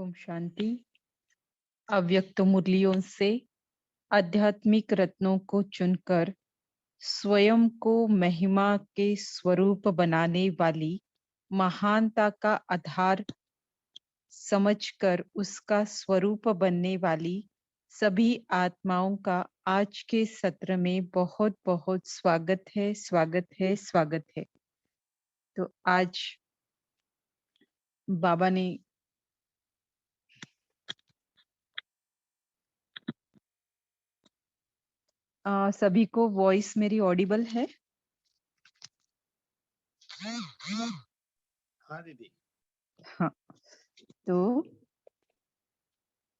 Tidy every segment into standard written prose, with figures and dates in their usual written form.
ओम शांति। अव्यक्त मुरलियों से आध्यात्मिक रत्नों को चुनकर स्वयं को महिमा के स्वरूप बनाने वाली महानता का आधार समझकर उसका स्वरूप बनने वाली सभी आत्माओं का आज के सत्र में बहुत बहुत स्वागत है, स्वागत है, स्वागत है। तो आज बाबा ने सभी को वॉइस मेरी ऑडिबल है? हाँ दीदी। हाँ, तो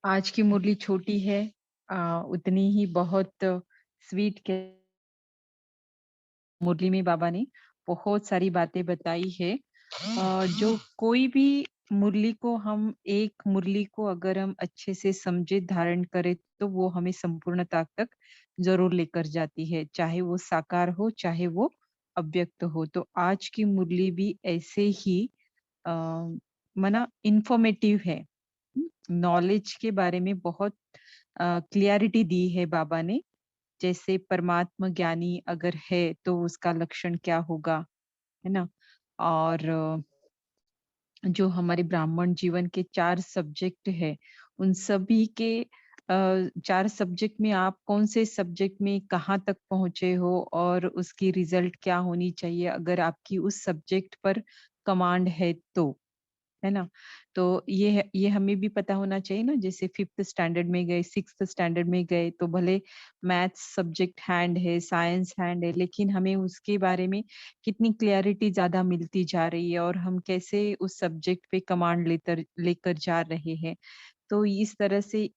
आज की मुरली छोटी है, उतनी ही बहुत स्वीट के मुरली में बाबा ने बहुत सारी बातें बताई है। जो कोई भी मुरली को हम एक मुरली को अगर हम अच्छे से समझे धारण करें तो वो हमें संपूर्णता तक जरूर लेकर जाती है, चाहे वो साकार हो चाहे वो अव्यक्त हो। तो आज की मुरली भी ऐसे ही आ, मना इंफॉर्मेटिव है। नॉलेज के बारे में बहुत क्लियरिटी दी है बाबा ने। जैसे परमात्मा ज्ञानी अगर है तो उसका लक्षण क्या होगा, है ना। और जो हमारे ब्राह्मण जीवन के 4 सब्जेक्ट है, उन सभी के 4 सब्जेक्ट में आप कौन से सब्जेक्ट में कहाँ तक पहुंचे हो और उसकी रिजल्ट क्या होनी चाहिए अगर आपकी उस सब्जेक्ट पर कमांड है तो, है ना। तो ये हमें भी पता होना चाहिए ना। जैसे 5th स्टैंडर्ड में गए, 6th स्टैंडर्ड में गए तो भले मैथ्स सब्जेक्ट हैंड है, साइंस हैंड है, लेकिन हमें उसके बारे में कितनी क्लैरिटी ज्यादा मिलती जा रही है और हम कैसे उस सब्जेक्ट पे कमांड लेकर लेकर जा रहे हैं। तो इस तरह से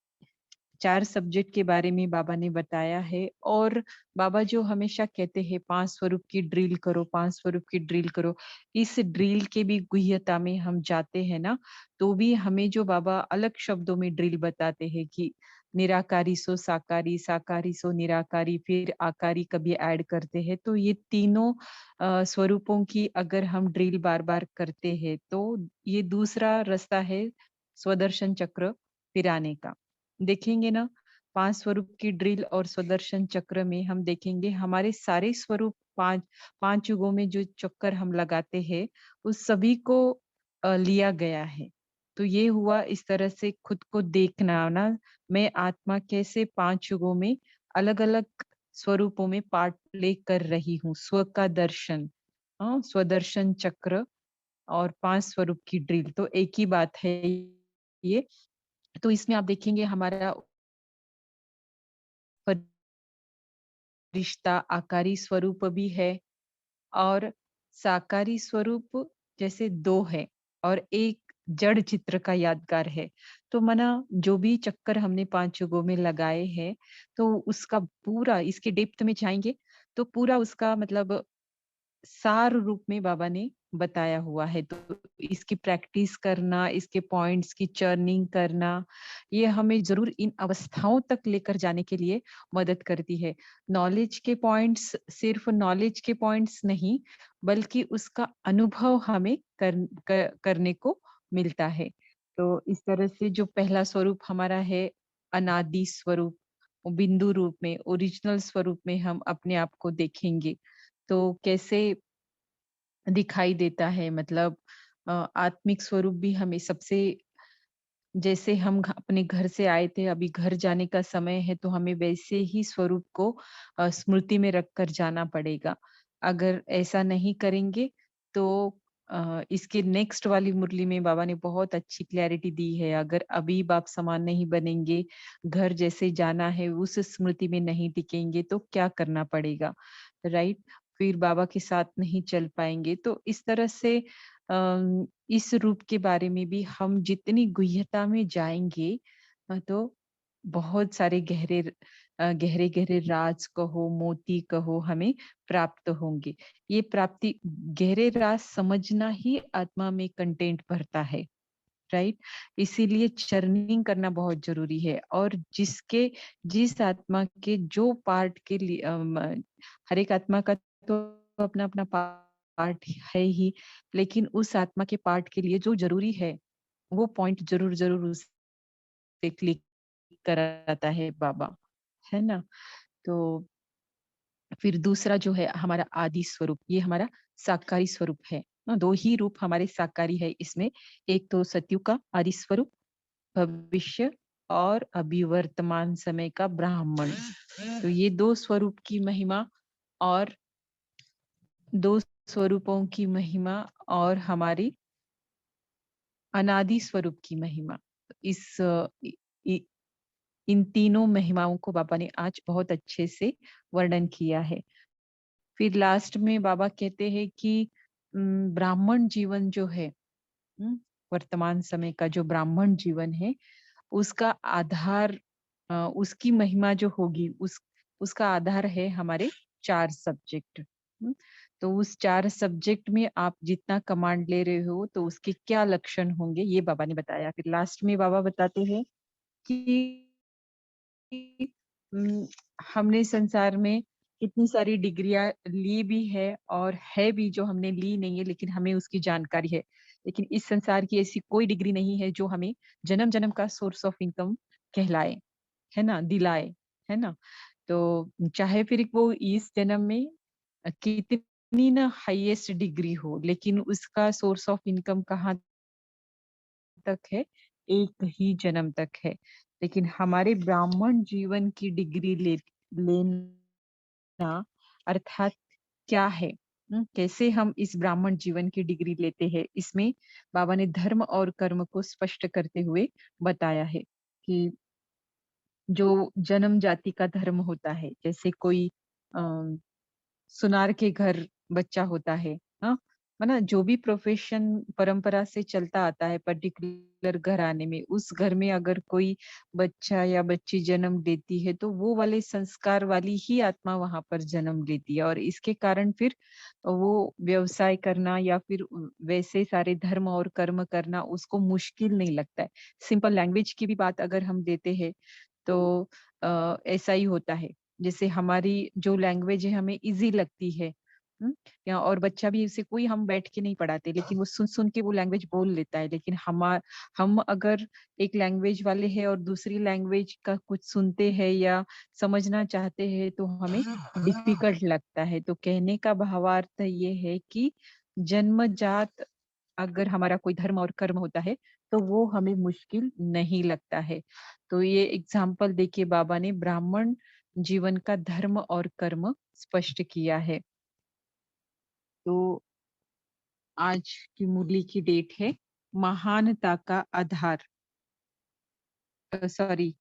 4 सब्जेक्ट के बारे में बाबा ने बताया है। और बाबा जो हमेशा कहते हैं 5 स्वरूप की ड्रिल करो, 5 स्वरूप की ड्रिल करो, इस ड्रिल के भी गुह्यता में हम जाते हैं ना, तो भी हमें जो बाबा अलग शब्दों में ड्रिल बताते हैं कि निराकारी सो साकारी, साकारी सो निराकारी, फिर आकारी कभी ऐड करते हैं। तो ये तीनों स्वरूपों की अगर हम ड्रिल बार बार करते हैं तो ये दूसरा रास्ता है स्वदर्शन चक्र फिराने का। देखेंगे ना, 5 स्वरूप की ड्रिल और स्वदर्शन चक्र में हम देखेंगे हमारे सारे स्वरूप, पांच युगों में जो चक्कर हम लगाते हैं उस सभी को लिया गया है। तो ये हुआ इस तरह से खुद को देखना ना, मैं आत्मा कैसे 5 युगों में अलग अलग स्वरूपों में पार्ट प्ले कर रही हूँ। स्व का दर्शन, स्वदर्शन चक्र और 5 स्वरूप की ड्रिल तो एक ही बात है ये। तो इसमें आप देखेंगे हमारा रिश्ता आकारी स्वरूप भी है और साकारी स्वरूप, जैसे 2 है और एक जड़ चित्र का यादगार है। तो मना जो भी चक्कर हमने 5 युगों में लगाए हैं तो उसका पूरा इसके डेप्थ में जाएंगे तो पूरा उसका मतलब सार रूप में बाबा ने बताया हुआ है। तो इसकी प्रैक्टिस करना, इसके पॉइंट्स की चर्निंग करना, ये हमें जरूर इन अवस्थाओं तक लेकर जाने के लिए मदद करती है। नॉलेज के पॉइंट्स सिर्फ नॉलेज के पॉइंट्स नहीं, बल्कि उसका अनुभव हमें करने को मिलता है। तो इस तरह से जो पहला स्वरूप हमारा है अनादि स्वरूप, बिंदु रूप में, ओरिजिनल स्वरूप में हम अपने आप को देखेंगे तो कैसे दिखाई देता है। मतलब आत्मिक स्वरूप भी हमें सबसे, जैसे हम अपने घर से आए थे, अभी घर जाने का समय है तो हमें वैसे ही स्वरूप को स्मृति में रखकर जाना पड़ेगा। अगर ऐसा नहीं करेंगे तो इसके नेक्स्ट वाली मुरली में बाबा ने बहुत अच्छी क्लैरिटी दी है। अगर अभी बाप समान नहीं बनेंगे, घर जैसे जाना है उस स्मृति में नहीं टिकेंगे तो क्या करना पड़ेगा, राइट। फिर बाबा के साथ नहीं चल पाएंगे। तो इस तरह से इस रूप के बारे में भी हम जितनी गुह्यता में जाएंगे तो बहुत सारे गहरे गहरे राज कहो, मोती कहो, हमें प्राप्त होंगे। ये प्राप्ति, गहरे राज समझना ही आत्मा में कंटेंट भरता है, राइट। इसीलिए चर्निंग करना बहुत जरूरी है। और जिस आत्मा के जो पार्ट के लिए हर एक आत्मा का तो अपना अपना पार्ट है ही, लेकिन उस आत्मा के पार्ट के लिए जो जरूरी है वो पॉइंट ज़रूर-ज़रूर उसे क्लिक कराता है बाबा, है ना? तो फिर दूसरा जो है हमारा आदि स्वरूप, ये हमारा साकारी स्वरूप है। 2 ही रूप हमारे साकारी है इसमें, एक तो सतयुग का आदि स्वरूप, भविष्य और अभी वर्तमान समय का ब्राह्मण। तो ये 2 स्वरूप की महिमा और 2 स्वरूपों की महिमा और हमारी अनादि स्वरूप की महिमा। इस इ इ इन तीनों महिमाओं को बाबा ने आज बहुत अच्छे से वर्णन किया है। फिर लास्ट में बाबा कहते हैं कि ब्राह्मण जीवन जो है, वर्तमान समय का जो ब्राह्मण जीवन है, उसका आधार उसकी महिमा जो होगी उसका आधार है हमारे 4 सब्जेक्ट। तो उस 4 सब्जेक्ट में आप जितना कमांड ले रहे हो तो उसके क्या लक्षण होंगे ये बाबा ने बताया। फिर लास्ट में बाबा बताते हैं कि उम, हमने संसार में इतनी सारी डिग्रियाँ ली भी है और है भी जो हमने ली नहीं है लेकिन हमें उसकी जानकारी है। लेकिन इस संसार की ऐसी कोई डिग्री नहीं है जो हमें जन्म-जन्म का सोर्स ऑफ इनकम कहलाए, है ना? दिलाए, है ना? तो चाहे फिर वो इस जन्म में कितनी ना हाईएस्ट डिग्री हो लेकिन उसका सोर्स ऑफ इनकम कहाँ तक है, एक ही जन्म तक है। लेकिन हमारे ब्राह्मण जीवन की डिग्री लेना अर्थात क्या है? कैसे हम इस ब्राह्मण जीवन की डिग्री लेते हैं? इसमें बाबा ने धर्म और कर्म को स्पष्ट करते हुए बताया है कि जो जन्म जाति का धर्म होता है, जैसे कोई अ सुनार के घर बच्चा होता है ना? जो भी प्रोफ़ेशन परंपरा से चलता आता है पर्टिकुलर घराने में, उस घर में अगर कोई बच्चा या बच्ची जन्म लेती है, तो वो वाले संस्कार वाली ही आत्मा वहाँ पर जन्म लेती है और इसके कारण फिर वो व्यवसाय करना या फिर वैसे सारे धर्म और कर्म करना उसको मुश्किल नहीं लगता है। सिंपल लैंग्वेज की भी बात अगर हम देते हैं तो ऐसा ही होता है। जैसे हमारी जो लैंग्वेज है हमें ईज़ी लगती है, हुँ? या और बच्चा भी उसे कोई हम बैठ के नहीं पढ़ाते, लेकिन वो सुन-सुन के वो लैंग्वेज बोल लेता है। लेकिन हम अगर एक लैंग्वेज वाले हैं और दूसरी लैंग्वेज का कुछ सुनते हैं या समझना चाहते हैं तो हमें डिफ़िकल्ट लगता है। तो कहने का भावार्थ ये है कि जन्मजात अगर हमारा कोई धर्म और कर्म होता है, तो वो हमें मुश्किल नहीं लगता है। तो ये एग्ज़ाम्पल देके बाबा ने ब्राह्मण जीवन का धर्म और कर्म स्पष्ट किया है। तो आज की मुरली की डेट है महानता का आधार। सॉरी,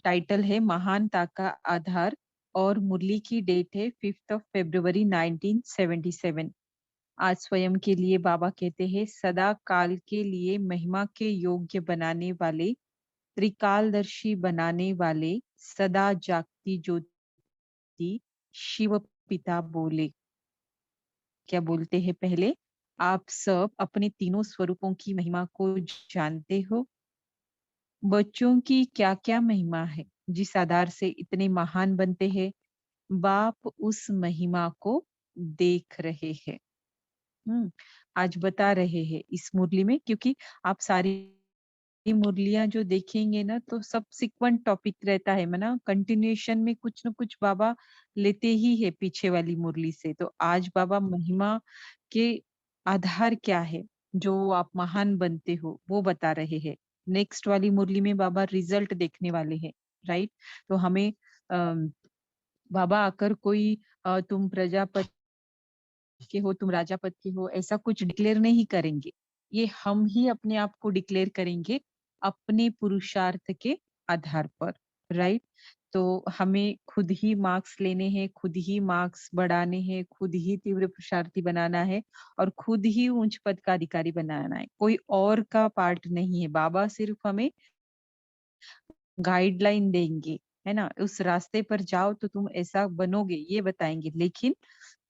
टाइटल है महानता का आधार और मुरली की डेट है 5th ऑफ फरवरी 1977। आज स्वयं के लिए बाबा कहते हैं सदा काल के लिए महिमा के योग्य बनाने वाले, त्रिकालदर्शी बनाने वाले, सदा जागती ज्योति शिव पिता बोले। क्या बोलते हैं पहले? आप सब अपने तीनों स्वरूपों की महिमा को जानते हो? बच्चों की क्या-क्या महिमा है, जिस आधार से इतने महान बनते हैं? बाप उस महिमा को देख रहे हैं। हुँ, आज बता रहे हैं इस मुरली में क्योंकि आप सारी मुरलियाँ जो देखेंगे ना तो सब सीक्वेंट टॉपिक रहता है ना कंटिन्यूएशन में कुछ न कुछ बाबा लेते ही है पीछे वाली मुरली से। तो आज बाबा महिमा के आधार क्या है, जो आप महान बनते हो, वो बता रहे हैं। नेक्स्ट वाली मुरली में बाबा रिजल्ट देखने वाले हैं, राइट? तो हमें बाबा आकर कोई तुम प्रजापति के हो, तुम राजा पद के हो, ऐसा कुछ डिक्लेयर नहीं करेंगे। ये हम ही अपने आप को डिक्लेयर करेंगे अपने पुरुषार्थ के आधार पर, राइट? तो हमें खुद ही मार्क्स लेने हैं, खुद ही मार्क्स बढ़ाने हैं, खुद ही तीव्र पुरुषार्थी बनाना है और खुद ही उच्च पद का अधिकारी बनाना है। कोई और का पार्ट नहीं है। बाबा सिर्फ हमें गाइडलाइन देंगे, है ना? उस रास्ते पर जाओ तो तुम ऐसा बनोगे, ये बताएँगे। लेकिन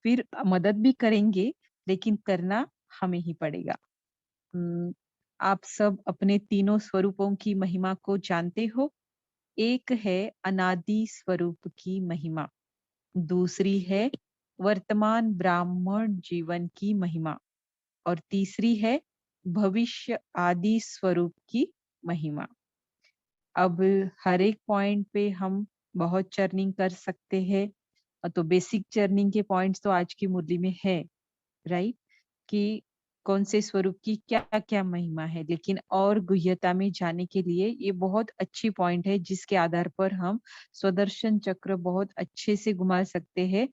फिर मदद भी करेंगे, लेकिन करना हमें ही पड़ेगा। उम, आप सब अपने तीनों स्वरूपों की महिमा को जानते हो। एक है अनादि स्वरूप की महिमा, दूसरी है वर्तमान ब्राह्मण जीवन की महिमा और तीसरी है भविष्य आदि स्वरूप की महिमा। अब हर एक पॉइंट पे हम बहुत चर्निंग कर सकते हैं। तो बेसिक चर्निंग के पॉइंट्स तो आज की मुरली में है, राइट? कि कौन से स्वरूप की क्या-क्या महिमा है। लेकिन और गुह्यता में जाने के लिए ये बहुत अच्छी पॉइंट है जिसके आधार पर हम स्वदर्शन चक्र बहुत अच्छे से घुमा सकते हैं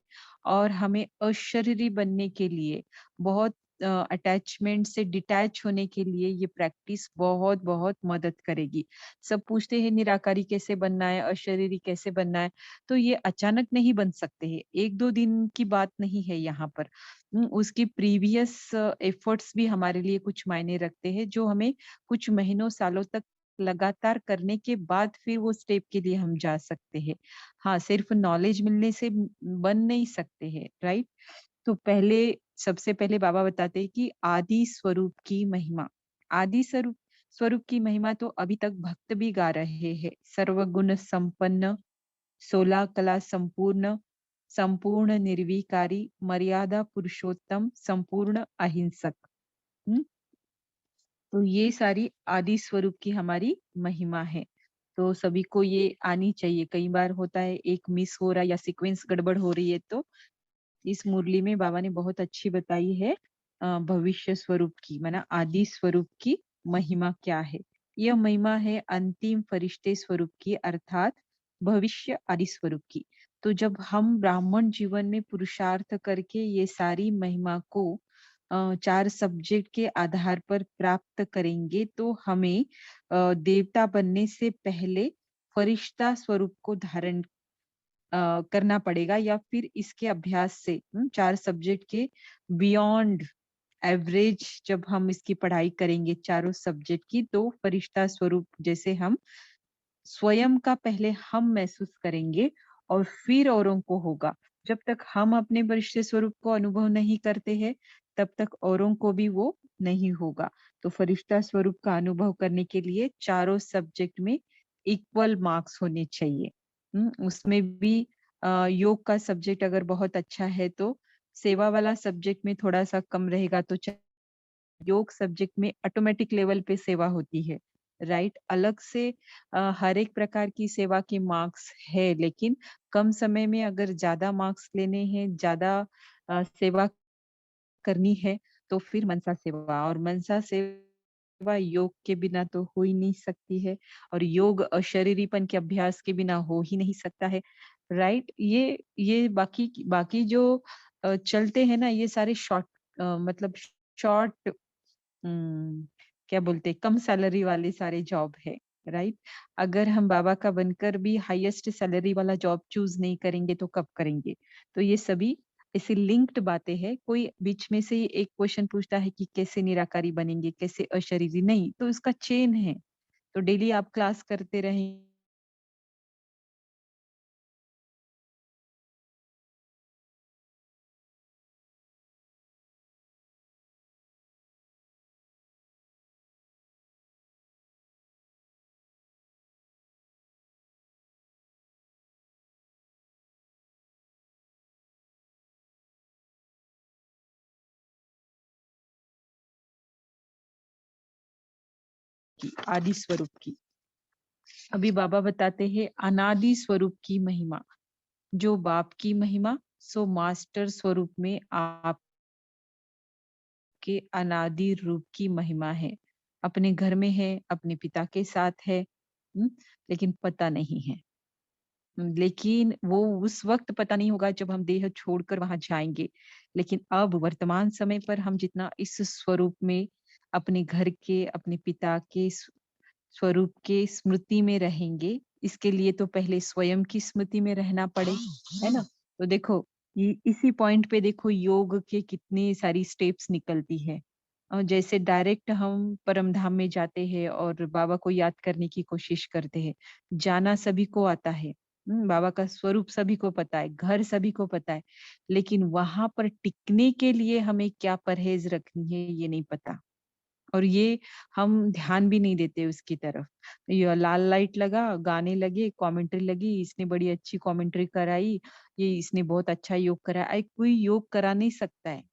और हमें अशरीरी बनने के लिए बहुत अटैचमेंट से डिटैच होने के लिए ये प्रैक्टिस बहुत-बहुत मदद करेगी। सब पूछते हैं निराकारी कैसे बनना है, अशरीरी कैसे बनना है? तो ये अचानक नहीं बन सकते हैं। 1-2 दिन की बात नहीं है यहाँ पर। उसकी प्रीवियस एफर्ट्स भी हमारे लिए कुछ मायने रखते हैं, जो हमें कुछ महीनों, सालों तक लगातार करने के बाद फिर वो स्टेप के लिए हम जा सकते हैं। हाँ, सिर्फ नॉलेज मिलने से बन नहीं सकते हैं, राइट? तो सबसे पहले बाबा बताते हैं कि आदि स्वरूप की महिमा। आदि स्वरूप स्वरूप की महिमा तो अभी तक भक्त भी गा रहे हैं। सर्वगुण संपन्न, 16 कला संपूर्ण, संपूर्ण निर्विकारी, मर्यादा पुरुषोत्तम, संपूर्ण अहिंसक। हुँ? तो ये सारी आदि स्वरूप की हमारी महिमा है। तो सभी को ये आनी चाहिए। कई बार होता है एक मिस हो रहा है या सीक्वेंस गड़बड़ हो रही है, तो इस मुरली में बाबा ने बहुत अच्छी बताई है भविष्य स्वरूप की, माना आदि स्वरूप की महिमा क्या है। यह महिमा है अंतिम फरिश्ते स्वरूप की, अर्थात भविष्य आदि स्वरूप की। तो जब हम ब्राह्मण जीवन में पुरुषार्थ करके ये सारी महिमा को 4 सब्जेक्ट के आधार पर प्राप्त करेंगे, तो हमें देवता बनने से पहले फरिश्ता स्वरूप को धारण करना पड़ेगा, या फिर इसके अभ्यास से 4 सब्जेक्ट के बियॉन्ड एवरेज जब हम इसकी पढ़ाई करेंगे चारों सब्जेक्ट की, तो फरिश्ता स्वरूप जैसे हम स्वयं का पहले हम महसूस करेंगे और फिर औरों को होगा। जब तक हम अपने वरिष्ठ स्वरूप को अनुभव नहीं करते हैं, तब तक औरों को भी वो नहीं होगा। तो फरिश्ता स्वरूप का अनुभव करने के लिए चारों सब्जेक्ट में इक्वल मार्क्स होने चाहिए। उसमें भी योग का सब्जेक्ट अगर बहुत अच्छा है तो सेवा वाला सब्जेक्ट में थोड़ा-सा कम रहेगा, तो योग सब्जेक्ट में ऑटोमेटिक लेवल पे सेवा होती है, राइट? अलग से हर एक प्रकार की सेवा के मार्क्स है, लेकिन कम समय में अगर ज्यादा मार्क्स लेने हैं, ज्यादा सेवा करनी है, तो फिर मनसा सेवा, और मनसा सेवा योग के बिना तो हो ही नहीं सकती है, और योग अशरीरीपन के अभ्यास के बिना हो ही नहीं सकता है, राइट? ये बाकी बाकी जो चलते हैं ना, ये सारे शॉर्ट मतलब शॉर्ट क्या बोलते हैं, कम सैलरी वाले सारे जॉब है, राइट? अगर हम बाबा का बनकर भी हाईएस्ट सैलरी वाला जॉब चूज नहीं करेंगे तो कब करेंगे? तो ये सभी ऐसी लिंक्ड बातें हैं। कोई बीच में से एक क्वेश्चन पूछता है कि कैसे निराकारी बनेंगे, कैसे अशरीरी? नहीं, तो इसका चेन है। तो डेली आप क्लास करते रहें की आदि स्वरूप की। अभी बाबा बताते हैं अनादि स्वरूप की महिमा। जो बाप की महिमा, सो मास्टर स्वरूप में आपके अनादि रूप की महिमा है। अपने घर में है, अपने पिता के साथ है, हुँ, लेकिन पता नहीं है। लेकिन वो उस वक़्त पता नहीं होगा जब हम देह छोड़कर वहाँ जाएँगे। लेकिन अब वर्तमान समय पर हम जितना इस स्वरूप में अपने घर के, अपने पिता के स्वरूप के स्मृति में रहेंगे, इसके लिए तो पहले स्वयं की स्मृति में रहना पड़े, है ना? तो देखो, ये इसी पॉइंट पे देखो योग के कितनी सारी स्टेप्स निकलती है। जैसे डायरेक्ट हम परम धाम में जाते हैं और बाबा को याद करने की कोशिश करते हैं। जाना सभी को आता है, बाबा का स्वरूप सभी को पता है, घर सभी को पता है, लेकिन वहाँ पर टिकने के लिए हमें क्या परहेज़ रखनी है, ये नहीं पता। और ये हम ध्यान भी नहीं देते उसकी तरफ। ये लाल लाइट लगा, गाने लगे, कमेंट्री लगी, इसने बड़ी अच्छी कमेंट्री कराई, ये इसने बहुत अच्छा योग कराया। अरे कोई योग करा नहीं सकता है।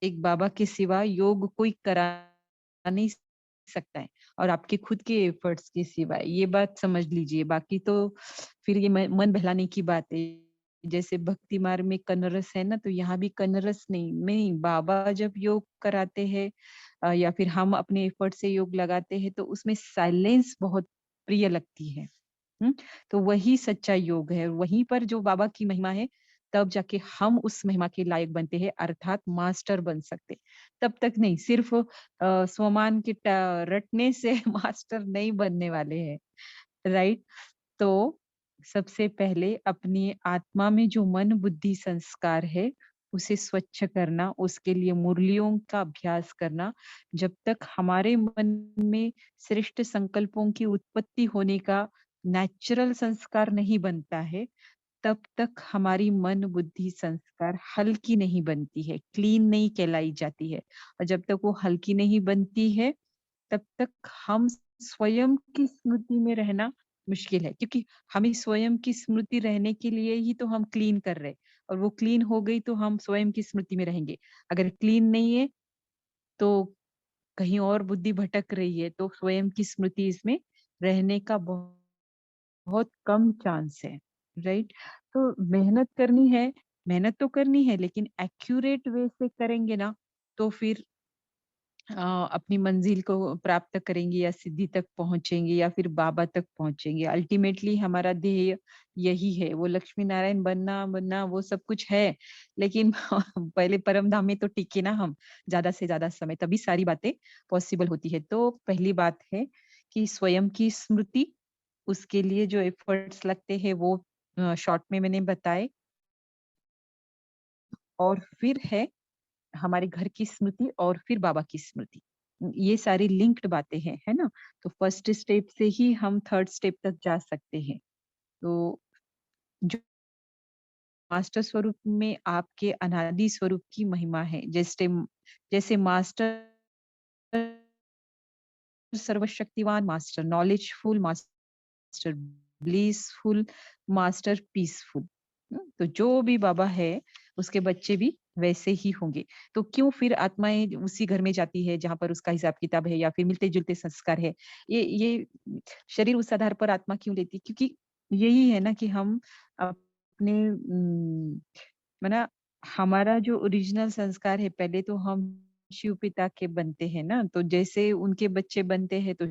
एक बाबा के सिवा योग कोई करा नहीं सकता है और आपके खुद के एफर्ट्स के सिवाय, ये बात समझ लीजिए। बाकी तो फिर ये मन बहलाने की बात है। जैसे भक्ति मार्ग में कनरस है ना, तो यहाँ भी कनरस नहीं, नहीं, बाबा जब योग कराते हैं या फिर हम अपने एफर्ट से योग लगाते हैं, तो उसमें साइलेंस बहुत प्रिय लगती है। हुँ? तो वही सच्चा योग है। वहीं पर जो बाबा की महिमा है, तब जाके हम उस महिमा के लायक बनते हैं, अर्थात मास्टर बन सकते। तब तक नहीं, सिर्फ़ स्वमान की रटने से मास्टर नहीं बनने वाले हैं, राइट? तो सबसे पहले अपनी आत्मा में जो मन, बुद्धि, संस्कार है, उसे स्वच्छ करना, उसके लिए मुरलियों का अभ्यास करना। जब तक हमारे मन में श्रेष्ठ संकल्पों की उत्पत्ति होने का नेचुरल संस्कार नहीं बनता है, तब तक हमारी मन, बुद्धि, संस्कार हल्की नहीं बनती है, क्लीन नहीं कहलाई जाती है। और जब तक वो हल्की नहीं बनती है, तब तक हम स्वयं की स्मृति में रहना मुश्किल है, क्योंकि हमें स्वयं की स्मृति रहने के लिए ही तो हम क्लीन कर रहे हैं, और वो क्लीन हो गई तो हम स्वयं की स्मृति में रहेंगे। अगर क्लीन नहीं है, तो कहीं और बुद्धि भटक रही है, तो स्वयं की स्मृति इसमें रहने का बहुत कम चांस है, राइट? तो मेहनत तो करनी है, लेकिन एक्यूरेट वे से करेंगे ना, तो फिर अपनी मंजिल को प्राप्त करेंगे या सिद्धि तक पहुँचेंगे या फिर बाबा तक पहुँचेंगे। अल्टीमेटली हमारा ध्येय यही है, वो लक्ष्मी नारायण बनना बनना वो सब कुछ है, लेकिन पहले परम धाम में तो टिके ना हम, ज़्यादा से ज़्यादा समय, तभी सारी बातें पॉसिबल होती है। तो पहली बात है कि स्वयं की स्मृति, उसके लिए जो एफर्ट्स लगते हैं वो शॉर्ट में मैंने बताए, और फिर है हमारे घर की स्मृति और फिर बाबा की स्मृति। ये सारी लिंक्ड बातें हैं, है ना? तो फर्स्ट स्टेप से ही हम थर्ड स्टेप तक जा सकते हैं। तो जो मास्टर स्वरूप में आपके अनादि स्वरूप की महिमा है, जैसे मास्टर सर्वशक्तिवान, master knowledgeful, master blissful, master peaceful. तो जो भी बाबा है, उसके बच्चे भी वैसे ही होंगे। तो क्यों फिर आत्माएँ उसी घर में जाती है जहाँ पर उसका हिसाब-किताब है या फिर मिलते-जुलते संस्कार है। ये शरीर उस आधार पर आत्मा क्यों लेती है? क्योंकि यही है ना कि हम अपने माना हमारा जो ओरिजिनल संस्कार है, पहले तो हम शिव पिता के बनते हैं ना, तो जैसे उनके बच्चे बनते हैं, तो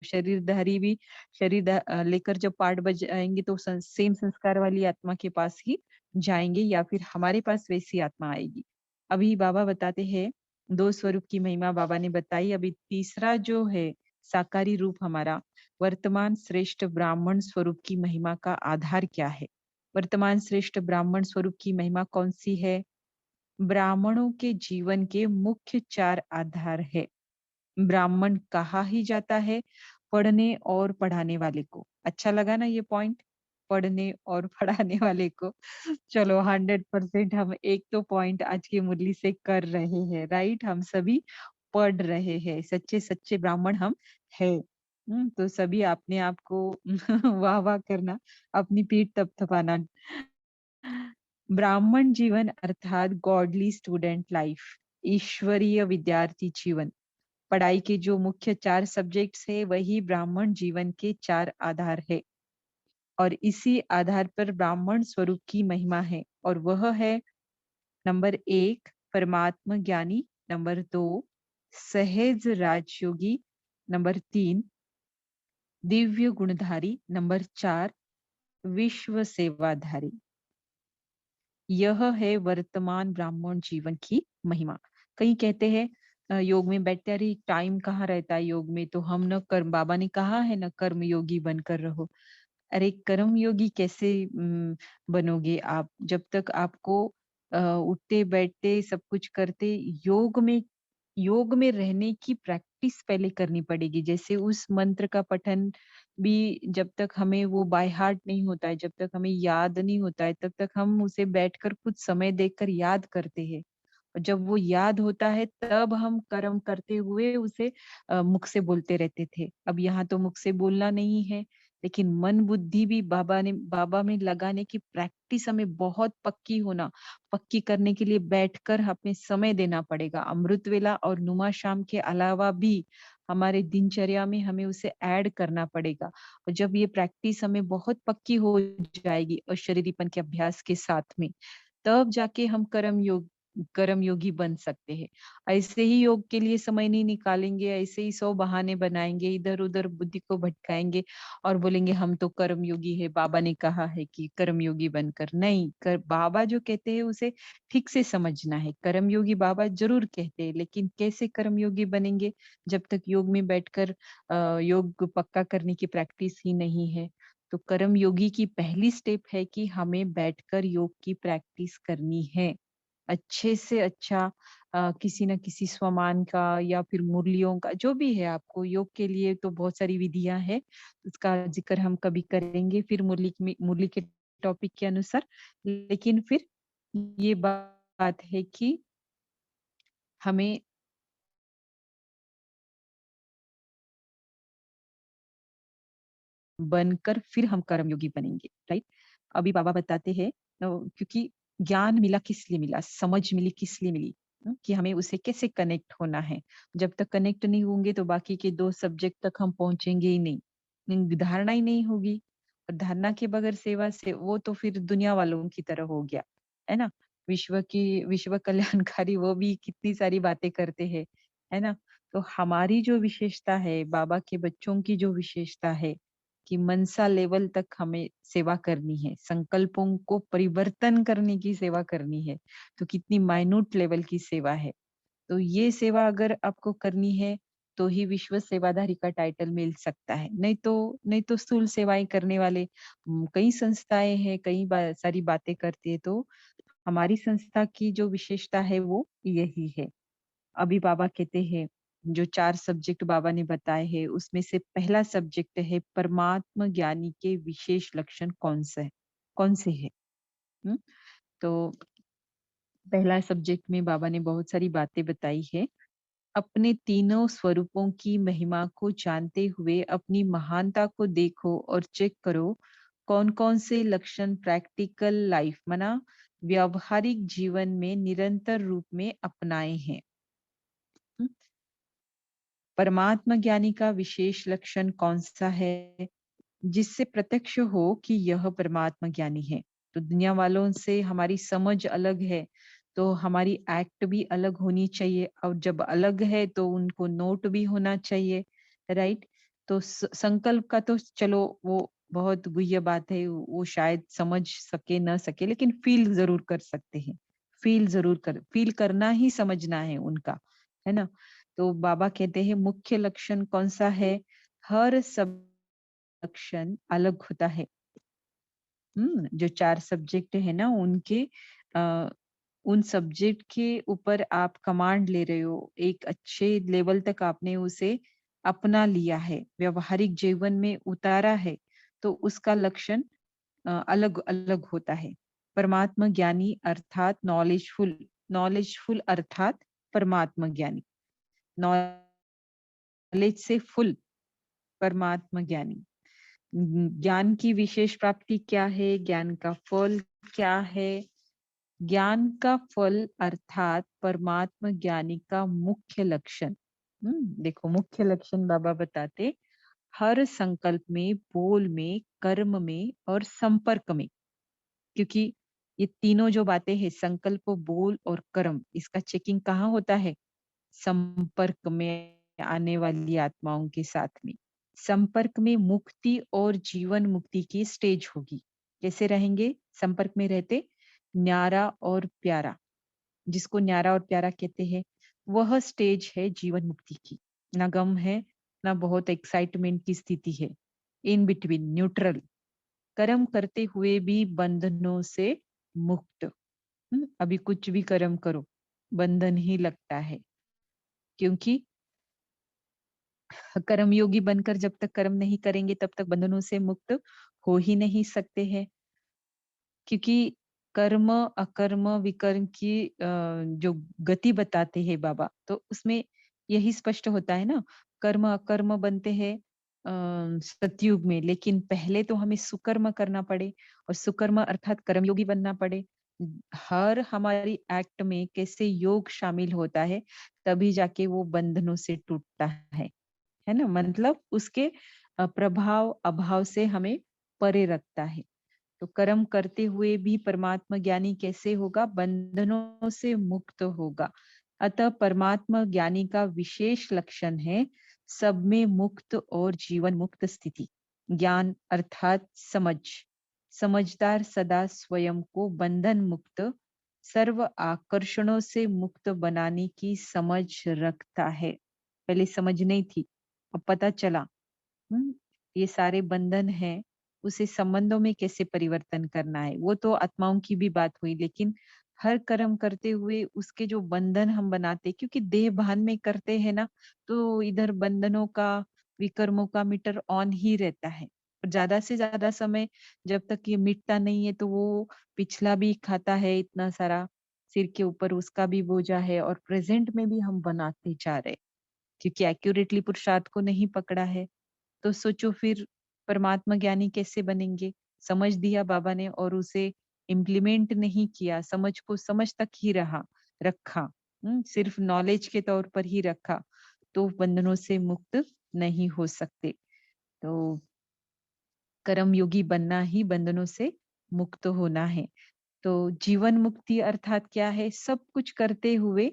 शरीरधारी भी लेकर जब पार्ट बजाएँगे तो सेम संस्कार वाली आत्मा के पास ही जाएँगे या फिर हमारे पास वैसी आत्मा आएगी। अभी बाबा बताते हैं 2 स्वरूप की महिमा बाबा ने बताई, अभी तीसरा जो है साकारी रूप हमारा वर्तमान श्रेष्ठ ब्राह्मण स्वरूप की महिमा का आधार क्या है? वर्तमान श्रेष्ठ ब्राह्मण स्वरूप की महिमा कौन-सी है? ब्राह्मणों के जीवन के मुख्य 4 आधार है। ब्राह्मण कहा ही जाता है पढ़ने और पढ़ाने वाले को। अच्छा लगा ना ये पॉइंट? पढ़ने और पढ़ाने वाले को। चलो 100% हम एक तो पॉइंट आज की मुरली से कर रहे हैं, राइट? हम सभी पढ़ रहे हैं, सच्चे-सच्चे ब्राह्मण हम हैं। तो सभी अपने आप को वाह-वाह करना, अपनी पीठ थपथपाना। ब्राह्मण जीवन अर्थात गॉडली स्टूडेंट लाइफ, ईश्वरीय विद्यार्थी जीवन। पढ़ाई के जो मुख्य 4 सब्जेक्ट्स है, वही ब्राह्मण जीवन के 4 आधार है, और इसी आधार पर ब्राह्मण स्वरूप की महिमा है, और वह है नंबर 1 परमात्म ज्ञानी, नंबर 2 सहज राजयोगी, नंबर 3 दिव्य गुणधारी, नंबर 4 विश्व सेवाधारी। यह है वर्तमान ब्राह्मण जीवन की महिमा। कई कहते हैं योग में बैठते, अरे टाइम कहाँ रहता है योग में, तो हम न कर्म, बाबा ने कहा है न कर्म योगी बनकर रहो। अरे कर्म योगी कैसे बनोगे आप, जब तक आपको उठते बैठते सब कुछ करते योग में रहने की प्रैक्टिस पहले करनी पड़ेगी। जैसे उस मंत्र का पठन भी जब तक हमें वो बाय हार्ट नहीं होता है, जब तक हमें याद नहीं होता है, तब तक हम उसे बैठकर कुछ समय देखकर याद करते हैं। और जब वो याद होता है, तब हम कर्म करते हुए उसे मुख से बोलते रहते थे। अब यहाँ तो मुख से बोलना नहीं है, लेकिन मन बुद्धि भी बाबा में लगाने की प्रैक्टिस हमें बहुत पक्की करने के लिए बैठकर हमें समय देना पड़ेगा। अमृत वेला और नुमा शाम के अलावा भी हमारे दिनचर्या में हमें उसे ऐड करना पड़ेगा। और जब ये प्रैक्टिस हमें बहुत पक्की हो जाएगी और शरीरीपन के अभ्यास के साथ में, तब जाके हम कर्म योगी बन सकते हैं। ऐसे ही योग के लिए समय नहीं निकालेंगे, ऐसे ही 100 बहाने बनाएँगे, इधर-उधर बुद्धि को भटकाएँगे और बोलेंगे हम तो कर्म योगी है, बाबा ने कहा है कि कर्म योगी बनकर। नहीं, कर बाबा जो कहते हैं उसे ठीक से समझना है। कर्म योगी बाबा ज़रूर कहते हैं, लेकिन कैसे कर्म योगी बनेंगे जब तक योग में बैठकर योग पक्का करने की प्रैक्टिस ही नहीं है। तो कर्म योगी की पहली स्टेप है कि हमें बैठकर योग की प्रैक्टिस करनी है। अच्छे से अच्छा किसी न किसी स्वमान का या फिर मुरलियों का जो भी है आपको योग के लिए तो बहुत सारी विधियाँ हैं, उसका ज़िक्र हम कभी करेंगे फिर मुरली के टॉपिक के अनुसार। लेकिन फिर ये बात है कि हमें बनकर फिर हम कर्मयोगी बनेंगे, राइट? अभी बाबा बताते हैं क्योंकि ज्ञान मिला किस लिए मिला, समझ मिली किस लिए मिली कि हमें उसे कैसे कनेक्ट होना है। जब तक कनेक्ट नहीं होंगे तो बाकी के 2 सब्जेक्ट तक हम पहुँचेंगे ही नहीं। धारणा ही नहीं होगी और धारणा के बगैर सेवा से वो तो फिर दुनिया वालों की तरह हो गया, है ना? विश्व कल्याणकारी वो भी कितनी सारी बातें करते हैं, है ना? तो हमारी जो विशेषता है, बाबा के बच्चों की जो विशेषता है कि मनसा लेवल तक हमें सेवा करनी है, संकल्पों को परिवर्तन करने की सेवा करनी है, तो कितनी माइन्यूट लेवल की सेवा है। तो ये सेवा अगर आपको करनी है, तो ही विश्व सेवाधारी का टाइटल मिल सकता है। नहीं तो स्थूल सेवाएँ करने वाले कई संस्थाएँ हैं, सारी बातें करती है, तो हमारी संस्था की जो विशेषता है वो यही है। अभी बाबा कहते हैं, जो 4 सब्जेक्ट बाबा ने बताए हैं, उसमें से पहला सब्जेक्ट है परमात्म ज्ञानी के विशेष लक्षण कौन से हैं? हुँ? तो पहला सब्जेक्ट में बाबा ने बहुत सारी बातें बताई है। अपने तीनों स्वरूपों की महिमा को जानते हुए अपनी महानता को देखो और चेक करो, कौन-कौन से लक्षण प्रैक्टिकल लाइफ माना व्यावहारिक जीवन में निरंतर रूप में अपनाए हैं। हुँ? परमात्मा ज्ञानी का विशेष लक्षण कौन-सा है, जिससे प्रत्यक्ष हो कि यह परमात्मा ज्ञानी है? तो दुनिया वालों से हमारी समझ अलग है, तो हमारी एक्ट भी अलग होनी चाहिए और जब अलग है तो उनको नोट भी होना चाहिए, राइट? तो संकल्प का तो चलो वो बहुत गुह्य बात है, वो शायद समझ सके, ना सके लेकिन फ़ील ज़रूर कर सकते हैं। फ़ील करना ही समझना है उनका, है ना? तो बाबा कहते हैं मुख्य लक्षण कौन-सा है? हर सब लक्षण अलग होता है। जो 4 सब्जेक्ट है ना उनके अ, उन सब्जेक्ट के ऊपर आप कमांड ले रहे हो, एक अच्छे लेवल तक आपने उसे अपना लिया है, व्यावहारिक जीवन में उतारा है, तो उसका लक्षण अलग-अलग होता है। परमात्मा ज्ञानी अर्थात नॉलेजफुल अर्थात परमात्मा ज्ञानी। नॉलेज से फुल परमात्मा ज्ञानी। ज्ञान की विशेष प्राप्ति क्या है? ज्ञान का फल क्या है? ज्ञान का फल अर्थात परमात्म ज्ञानी का मुख्य लक्षण। देखो मुख्य लक्षण बाबा बताते हर संकल्प में, बोल में, कर्म में और संपर्क में। क्योंकि ये तीनों जो बातें हैं संकल्प, बोल और कर्म इसका चेकिंग कहाँ होता है? संपर्क में आने वाली आत्माओं के साथ में। संपर्क में मुक्ति और जीवन मुक्ति की स्टेज होगी। कैसे रहेंगे संपर्क में रहते? न्यारा और प्यारा। जिसको न्यारा और प्यारा कहते हैं, वह स्टेज है जीवन मुक्ति की। ना गम है, ना बहुत एक्साइटमेंट की स्थिति है। In between neutral. कर्म करते हुए भी बंधनों से मुक्त। अभी कुछ भी कर्म करो, बंधन ही लगता है। क्योंकि कर्मयोगी बनकर जब तक कर्म नहीं करेंगे तब तक बंधनों से मुक्त हो ही नहीं सकते हैं। क्योंकि कर्म, अकर्म, विकर्म की जो गति बताते हैं बाबा, तो उसमें यही स्पष्ट होता है ना, कर्म अकर्म बनते हैं, सतयुग में, लेकिन पहले तो हमें सुकर्म करना पड़े और सुकर्म अर्थात कर्मयोगी बनना पड़े। हर हमारी एक्ट में कैसे योग शामिल होता है, तभी जाके वो बंधनों से टूटता है ना? मतलब उसके प्रभाव अभाव से हमें परे रखता है। तो कर्म करते हुए भी परमात्मा ज्ञानी कैसे होगा? बंधनों से मुक्त होगा। अतः परमात्मा ज्ञानी का विशेष लक्षण है सब में मुक्त और जीवन मुक्त स्थिति। ज्ञान अर्थात समझ। समझदार सदा स्वयं को बंधन मुक्त, सर्व आकर्षणों से मुक्त बनाने की समझ रखता है। पहले समझ नहीं थी, अब पता चला। हुँ, ये सारे बंधन हैं, उसे संबंधों में कैसे परिवर्तन करना है, वो तो आत्माओं की भी बात हुई, लेकिन हर कर्म करते हुए उसके जो बंधन हम बनाते, क्योंकि देह भान में करते हैं ना, तो इधर बंधनों का, विकर्मों का मीटर ऑन ही रहता है। और ज़्यादा से ज़्यादा समय जब तक ये मिटता नहीं है, तो वो पिछला भी खाता है इतना सारा, सिर के ऊपर उसका भी बोझा है और प्रेज़ेंट में भी हम बनाते जा रहे, क्योंकि एक्यूरेटली पुरुषार्थ को नहीं पकड़ा है। तो सोचो फिर परमात्मा ज्ञानी कैसे बनेंगे? समझ दिया बाबा ने और उसे इम्प्लीमेंट नहीं किया, समझ को समझ तक ही रखा, सिर्फ नॉलेज के तौर पर ही रखा, तो बंधनों से मुक्त नहीं हो सकते। तो कर्म योगी बनना ही बंधनों से मुक्त होना है। तो जीवन मुक्ति अर्थात क्या है? सब कुछ करते हुए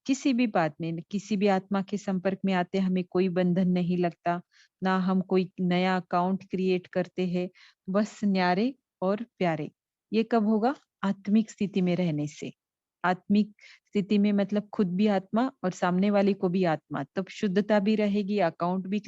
किसी भी बात में, किसी भी आत्मा के संपर्क में आते हमें कोई बंधन नहीं लगता, ना हम कोई नया अकाउंट क्रिएट करते हैं, बस न्यारे और प्यारे। ये कब होगा? आत्मिक स्थिति में रहने से। आत्मिक स्थिति में मतलब खुद भी आत्मा और सामने वाले को भी आत्मा, तब शुद्धता भी रहेगी, अकाउंट भी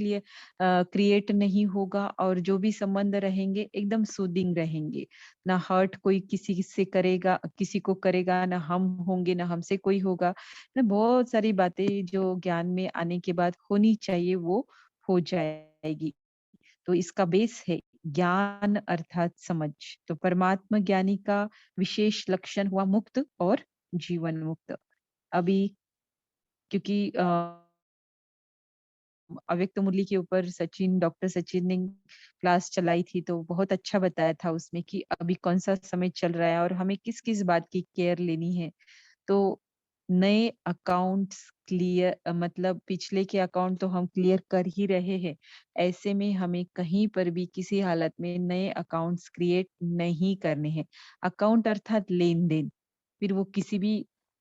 क्रिएट नहीं होगा और जो भी संबंध रहेंगे एकदम सूदिंग रहेंगे। ना हर्ट कोई किसी से करेगा, किसी को करेगा, ना हम होंगे, ना हमसे कोई होगा। ना बहुत सारी बातें जो ज्ञान में आने के बाद होनी चाहिए वो हो जाएगी। तो इसका बेस है ज्ञान अर्थात समझ। तो परमात्मा ज्ञानी का विशेष लक्षण हुआ मुक्त और जीवन मुक्त। अभी क्योंकि अव्यक्त मुरली के ऊपर डॉक्टर सचिन ने क्लास चलाई थी, तो बहुत अच्छा बताया था उसमें कि अभी कौन सा समय चल रहा है और हमें किस किस बात की केयर लेनी है। तो नए अकाउंट्स मतलब पिछले के अकाउंट तो हम क्लियर कर ही रहे हैं। ऐसे में हमें कहीं पर भी किसी हालत में नए अकाउंट्स क्रिएट नहीं करने हैं। अकाउंट अर्थात लेन-देन। फिर वो किसी भी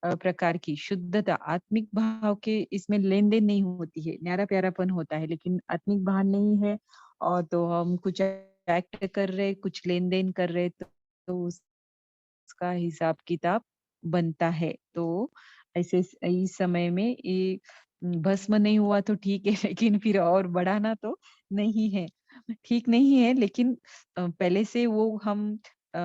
प्रकार की शुद्धता, आत्मिक भाव के इसमें लेन-देन नहीं होती है, न्यारा-प्यारापन होता है, लेकिन आत्मिक भाव नहीं है और तो हम कुछ एक्ट कर रहे, कुछ लेन-देन कर रहे, तो उसका हिसाब-किताब बनता है। तो ऐसे इस समय में ये भस्म नहीं हुआ तो ठीक है, लेकिन फिर और बढ़ाना तो नहीं है। ठीक नहीं है, लेकिन पहले से वो हम अ,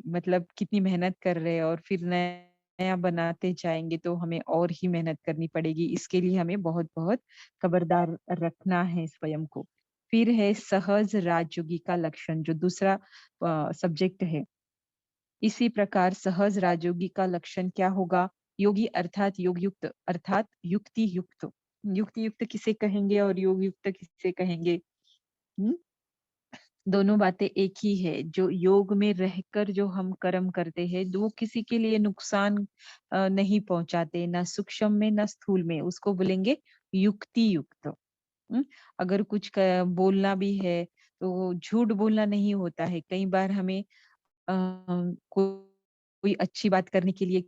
मतलब कितनी मेहनत कर रहे हैं और फिर नया बनाते जाएँगे तो हमें और ही मेहनत करनी पड़ेगी। इसके लिए हमें बहुत-बहुत खबरदार रखना है स्वयं को। फिर है सहज राजयोगी का लक्षण, जो दूसरा सब्जेक्ट है। इसी प्रकार सहज राजयोगी का लक्षण क्या होगा? योगी अर्थात योग युक्त अर्थात युक्ति युक्त। युक्ति युक्त किसे कहेंगे और योग युक्त किसे कहेंगे? हुँ? दोनों बातें एक ही है। जो योग में रहकर जो हम कर्म करते हैं, वो किसी के लिए नुकसान नहीं पहुँचाते, ना सूक्ष्म में, ना स्थूल में। उसको बोलेंगे युक्ति युक्त। अगर कुछ बोलना भी है, तो झूठ बोलना नहीं होता है। कई बार हमें अ, कोई अच्छी बात करने के लिए,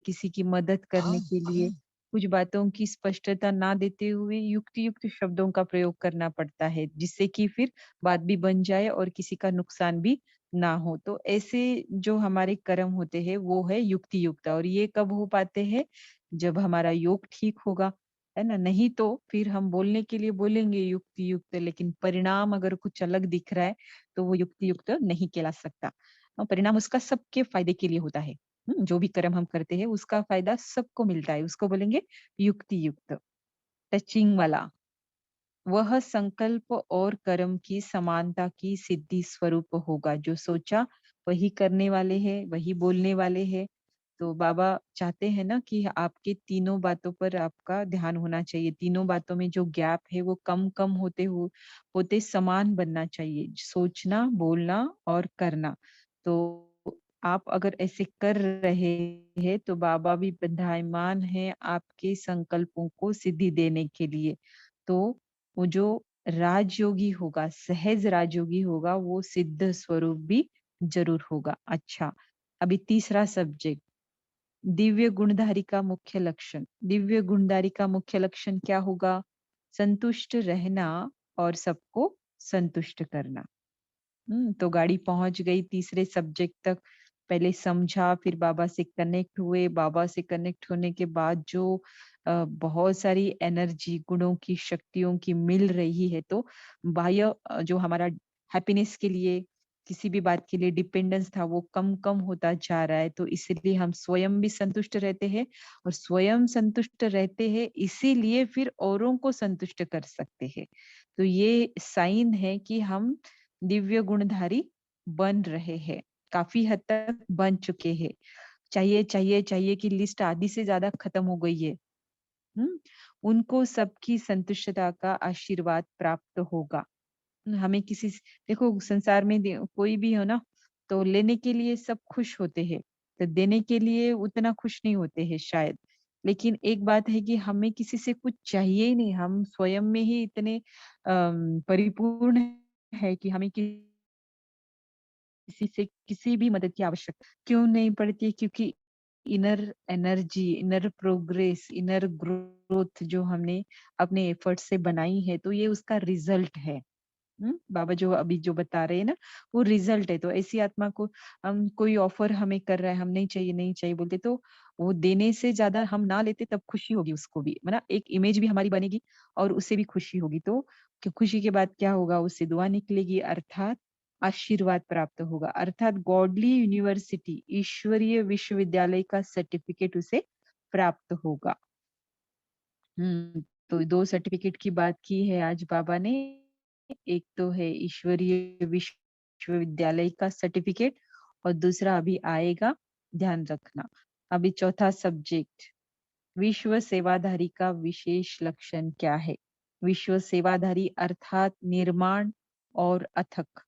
किसी की मदद करने के लिए कुछ बातों की स्पष्टता ना देते हुए युक्त-युक्त शब्दों का प्रयोग करना पड़ता है, जिससे कि फिर बात भी बन जाए और किसी का नुकसान भी ना हो। तो ऐसे जो हमारे कर्म होते हैं वो है युक्ति-युक्त, और ये कब हो पाते हैं? जब हमारा योग ठीक होगा, है ना? नहीं तो फिर हम बोलने के लिए बोलेंगे युक्ति-युक्त, लेकिन परिणाम अगर कुछ अलग दिख रहा है, तो वो युक्ति-युक्त नहीं कहला सकता। परिणाम उसका सबके फायदे के लिए होता है। जो भी कर्म हम करते हैं उसका फायदा सबको मिलता है, उसको बोलेंगे युक्ति युक्त। टचिंग वाला वह संकल्प और कर्म की समानता की सिद्धि स्वरूप होगा। जो सोचा वही करने वाले हैं, वही बोलने वाले हैं। तो बाबा चाहते हैं ना कि आपके तीनों बातों पर आपका ध्यान होना चाहिए। तीनों बातों में जो गैप है वो कम-कम होते समान बनना चाहिए। सोचना, बोलना और करना। तो आप अगर ऐसे कर रहे हैं तो बाबा भी बंधायमान हैं आपके संकल्पों को सिद्धि देने के लिए। तो वो जो राजयोगी होगा, सहज राजयोगी होगा, वो सिद्ध स्वरूप भी ज़रूर होगा। अच्छा, अभी तीसरा सब्जेक्ट, दिव्य गुणधारी का मुख्य लक्षण। दिव्य गुणधारी का मुख्य लक्षण क्या होगा? संतुष्ट रहना और सबको संतुष्ट करना। तो गाड़ी पहुंच गई तीसरे सब्जेक्ट तक। पहले समझा, फिर बाबा से कनेक्ट हुए। बाबा से कनेक्ट होने के बाद जो बहुत सारी एनर्जी, गुणों की, शक्तियों की मिल रही है, तो बाह्य जो हमारा हैप्पीनेस के लिए, किसी भी बात के लिए डिपेंडेंस था, वो कम-कम होता जा रहा है। तो इसीलिए हम स्वयं भी संतुष्ट रहते हैं, और स्वयं संतुष्ट रहते हैं, इसीलिए फिर औरों को संतुष्ट कर सकते हैं। तो ये साइन है कि हम दिव्य गुणधारी बन रहे हैं, काफ़ी हद तक बन चुके हैं। चाहिए, चाहिए, चाहिए की लिस्ट आधी से ज़्यादा खत्म हो गई है। हुँ? उनको सबकी संतुष्टता का आशीर्वाद प्राप्त होगा। हमें किसी से, देखो संसार में कोई भी हो ना, तो लेने के लिए सब खुश होते हैं, तो देने के लिए उतना खुश नहीं होते हैं शायद। लेकिन एक बात है कि हमें किसी से कुछ चाहिए ही नहीं, हम स्वयं में ही इतने परिपूर्ण है कि हमें किसी से किसी भी मदद की आवश्यकता क्यों नहीं पड़ती है? क्योंकि inner energy, inner progress, inner growth जो हमने अपने एफर्ट से बनाई है, तो ये उसका रिजल्ट है। बाबा जो अभी जो बता रहे हैं ना, वो रिजल्ट है। तो ऐसी आत्मा को हम, कोई ऑफर हमें कर रहा है, हम नहीं चाहिए, नहीं चाहिए बोलते, तो वो देने से ज्यादा हम ना लेते तब खुशी होगी उसको भी, है ना? एक इमेज भी हमारी बनेगी और उससे भी खुशी होगी। तो खुशी के बाद क्या होगा? उससे दुआ निकलेगी, अर्थात आशीर्वाद प्राप्त होगा, अर्थात गॉडली यूनिवर्सिटी, ईश्वरीय विश्वविद्यालय का सर्टिफिकेट उसे प्राप्त होगा। तो 2 सर्टिफिकेट की बात की है आज बाबा ने। एक तो है ईश्वरीय विश्वविद्यालय का सर्टिफिकेट, और दूसरा अभी आएगा, ध्यान रखना। अभी चौथा सब्जेक्ट, विश्व सेवाधारी का विशेष लक्षण क्या है? विश्व सेवाधारी अर्थात निर्माण और अथक।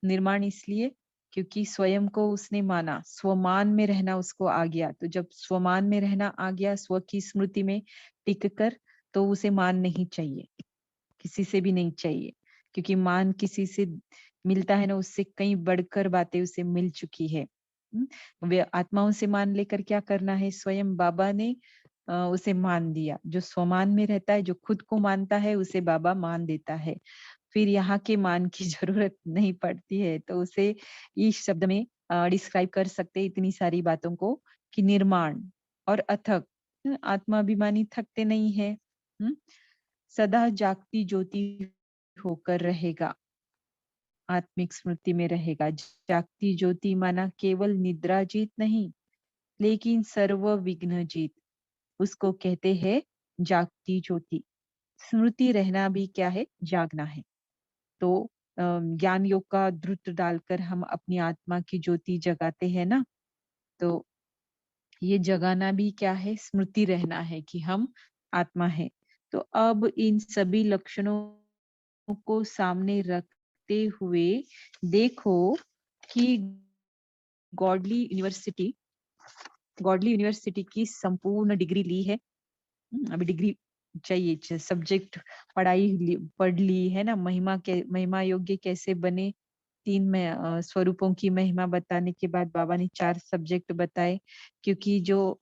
निर्माण इसलिए क्योंकि स्वयं को उसने माना, स्वमान में रहना उसको आ गया। तो जब स्वमान में रहना आ गया, स्व की स्मृति में टिक कर, तो उसे मान नहीं चाहिए, किसी से भी नहीं चाहिए। क्योंकि मान किसी से मिलता है ना, उससे कहीं बढ़कर बातें उसे मिल चुकी है। वे आत्माओं से मान लेकर क्या करना है? स्वयं बाबा ने उसे मान दिया। जो स्वमान में रहता है, जो खुद को मानता है, उसे बाबा मान देता है। फिर यहाँ के मान की ज़रूरत नहीं पड़ती है। तो उसे इस शब्द में डिस्क्राइब कर सकते हैं इतनी सारी बातों को, कि निर्माण और अथक। आत्माभिमानी थकते नहीं है। हुँ? सदा जागती ज्योति होकर रहेगा, आत्मिक स्मृति में रहेगा। जागती ज्योति माना केवल निद्रा जीत नहीं, लेकिन सर्व विघ्न जीत। उसको कहते हैं जागती ज्योति। स्मृति रहना भी क्या है? जागना है। तो ज्ञान योग का द्रुत डालकर हम अपनी आत्मा की ज्योति जगाते हैं ना, तो ये जगाना भी क्या है? स्मृति रहना है कि हम आत्मा है। तो अब इन सभी लक्षणों को सामने रखते हुए देखो कि गॉडली यूनिवर्सिटी गॉडली यूनिवर्सिटी की संपूर्ण डिग्री ली है। अभी डिग्री चाहिए, सब्जेक्ट पढ़ ली है ना, महिमा योग्य कैसे बने, तीन में स्वरूपों की महिमा बताने के बाद बाबा ने 4 सब्जेक्ट बताए। क्योंकि जो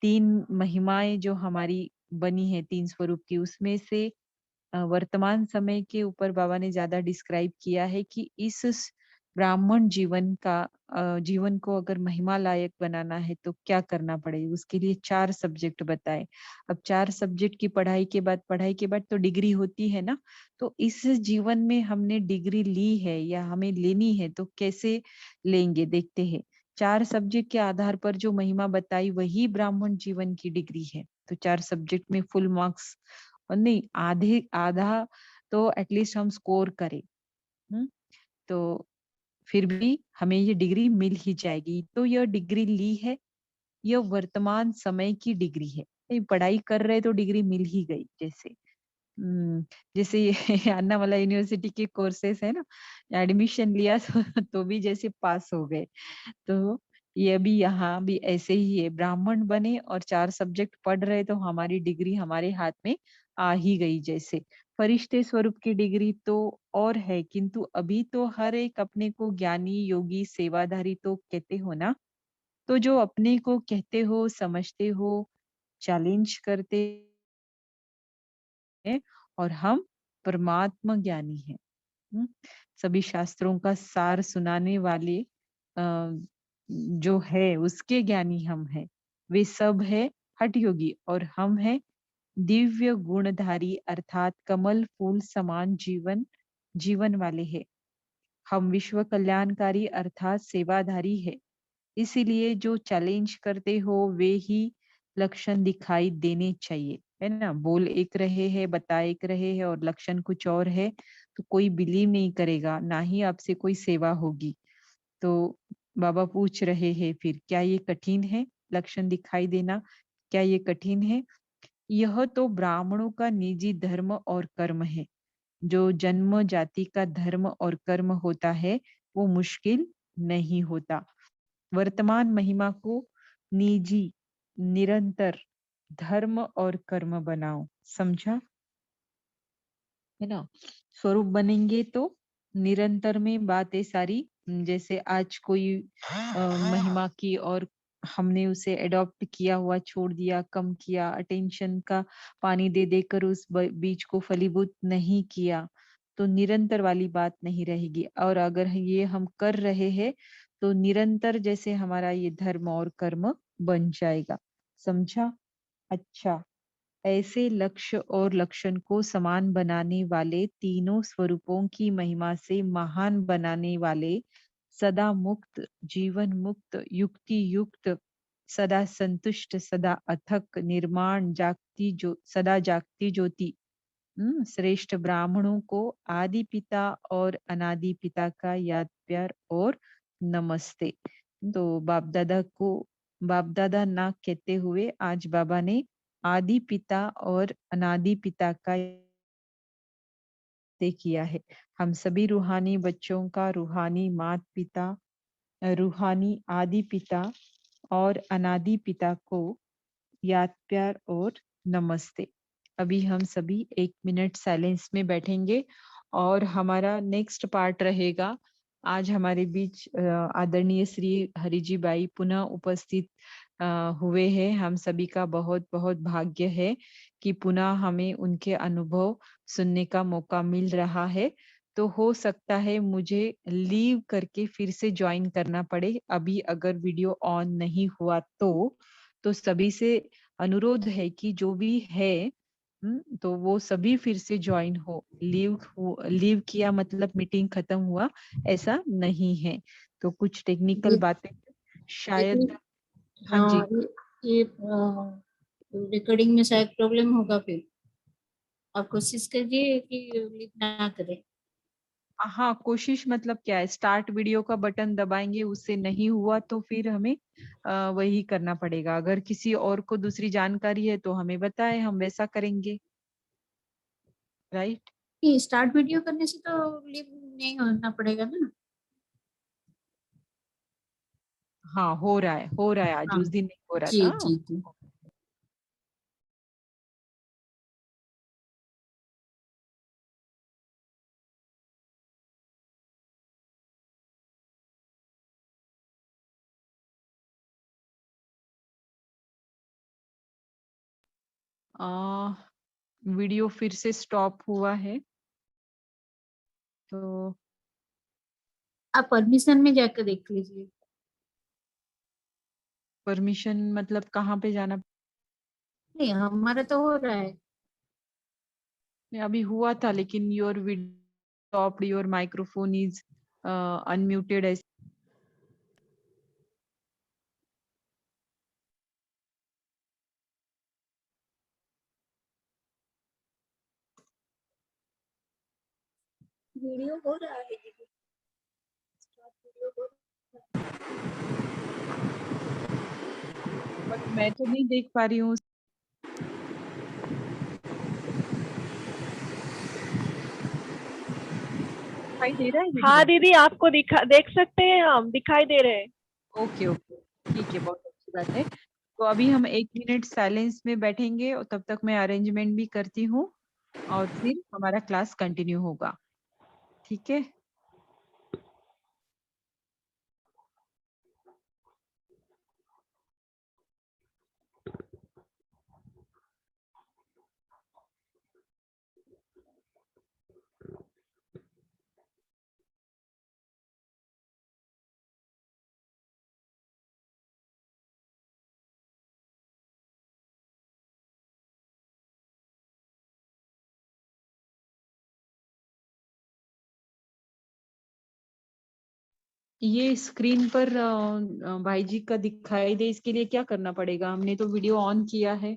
3 महिमाएं जो हमारी बनी है, 3 स्वरूप की, उसमें से वर्तमान समय के ऊपर बाबा ने ज्यादा डिस्क्राइब किया है कि ब्राह्मण जीवन को अगर महिमा लायक बनाना है तो क्या करना पड़ेगा, उसके लिए 4 सब्जेक्ट बताए। अब 4 सब्जेक्ट की पढ़ाई के बाद तो डिग्री होती है ना, तो इस जीवन में हमने डिग्री ली है या हमें लेनी है, तो कैसे लेंगे देखते हैं। 4 सब्जेक्ट के आधार पर जो महिमा बताई वही ब्राह्मण जीवन की डिग्री है। तो 4 सब्जेक्ट में फुल मार्क्स, और नहीं, आधा तो एटलीस्ट हम स्कोर करें। हम्म तो फिर भी हमें ये डिग्री मिल ही जाएगी। तो यह डिग्री ली है, यह वर्तमान समय की डिग्री है। पढ़ाई कर रहे तो डिग्री मिल ही गई जैसे। जैसे ये अन्नामला यूनिवर्सिटी के कोर्सेस है ना, एडमिशन लिया तो भी जैसे पास हो गए। तो ये भी यहाँ भी ऐसे ही है, ब्राह्मण बने और 4 सब्जेक्ट पढ़ रहे तो हमारी डिग्री हमारे हाथ में आ ही गई जैसे। फरिश्ते स्वरूप की डिग्री तो और है, किंतु अभी तो हर एक अपने को ज्ञानी, योगी, सेवाधारी तो कहते हो ना। तो जो अपने को कहते हो, समझते हो, चैलेंज करते हैं और हम परमात्मा ज्ञानी हैं। हुँ, सभी शास्त्रों का सार सुनाने वाले जो है उसके ज्ञानी हम हैं। वे सब है हठ योगी और हम हैं दिव्य गुणधारी अर्थात कमल फूल समान जीवन वाले हैं। हम विश्व कल्याणकारी अर्थात सेवाधारी है। इसीलिए जो चैलेंज करते हो वे ही लक्षण दिखाई देने चाहिए, है ना? बोल एक रहे हैं, बता एक रहे हैं और लक्षण कुछ और है, तो कोई बिलीव नहीं करेगा, ना ही आपसे कोई सेवा होगी। तो बाबा पूछ रहे हैं फिर, क्या ये कठिन है? लक्षण दिखाई देना, क्या ये कठिन है? यह तो ब्राह्मणों का निजी धर्म और कर्म है। जो जन्म जाति का धर्म और कर्म होता है, वो मुश्किल नहीं होता। वर्तमान महिमा को निजी, निरंतर धर्म और कर्म बनाओ। समझा? है ना? स्वरूप बनेंगे तो निरंतर में बातें सारी जैसे आज कोई महिमा की और हमने उसे एडॉप्ट किया हुआ छोड़ दिया, कम किया, अटेंशन का पानी दे देकर उस बीज को फलीभूत नहीं किया, तो निरंतर वाली बात नहीं रहेगी। और अगर ये हम कर रहे हैं तो निरंतर जैसे हमारा ये धर्म और कर्म बन जाएगा। समझा? अच्छा। ऐसे लक्ष्य और लक्षण को समान बनाने वाले, तीनों स्वरूपों की महिमा से महान बनाने वाले, सदा मुक्त, जीवन मुक्त, युक्ति युक्त, सदा संतुष्ट, सदा अथक, निर्माण जागती जो सदा जागती ज्योति, श्रेष्ठ ब्राह्मणों को आदि पिता और अनादि पिता का याद प्यार और नमस्ते। तो बाप दादा ना कहते हुए आज बाबा ने आदि पिता और अनादि पिता का तय किया है। हम सभी रूहानी बच्चों का रूहानी मात पिता, रूहानी आदि पिता और अनादि पिता को याद प्यार और नमस्ते। अभी हम सभी 1 मिनट साइलेंस में बैठेंगे और हमारा नेक्स्ट पार्ट रहेगा। आज हमारे बीच आदरणीय श्री हरिजी बाई पुनः उपस्थित हुए हैं। हम सभी का बहुत बहुत भाग्य है कि पुनः हमें उनके अनुभव सुनने का मौका मिल रहा है। तो हो सकता है मुझे लीव करके फिर से ज्वाइन करना पड़े अभी अगर वीडियो ऑन नहीं हुआ तो सभी से अनुरोध है कि जो भी है तो वो सभी फिर से ज्वाइन हो। लीव किया मतलब मीटिंग खत्म हुआ ऐसा नहीं है। तो कुछ टेक्निकल ये बातें शायद। लेकिन हाँ हाँ जी। ये रिकॉर्डिंग में शायद प्रॉब्लम होगा। फिर आप कोशिश करिए कि लीव ना करें। हाँ, कोशिश मतलब क्या है, स्टार्ट वीडियो का बटन दबाएंगे, उससे नहीं हुआ तो फिर हमें वही करना पड़ेगा। अगर किसी और को दूसरी जानकारी है तो हमें बताए, हम वैसा करेंगे। राइट। नहीं, स्टार्ट वीडियो करने से तो लीव नहीं होना पड़ेगा ना। हाँ, हो रहा है, आज हाँ उस दिन नहीं हो रहा जी था। जी जी। वीडियो फिर से स्टॉप हुआ है तो आप परमिशन में जाकर देख लीजिए। परमिशन मतलब कहाँ पे जाना? नहीं, हमारा तो हो रहा है। अभी हुआ था लेकिन your video stopped, your microphone is unmuted. Video हो रहा है दीदी। स्टार्ट वीडियो हो रहा है। मैं तो नहीं देख पा रही हूँ। दिखाई दे रहा है हाँ वीडियो? दीदी, आपको देख सकते हैं, हम दिखाई दे रहे हैं। Okay, okay. ठीक है, बहुत अच्छी बात है। तो अभी हम 1 मिनट साइलेंस में बैठेंगे और तब तक मैं अरेंजमेंट भी करती हूँ और फिर हमारा क्लास कंटिन्यू होगा। ठीक है? ये स्क्रीन पर भाई जी का दिखाई दे इसके लिए क्या करना पड़ेगा? हमने तो वीडियो ऑन किया है।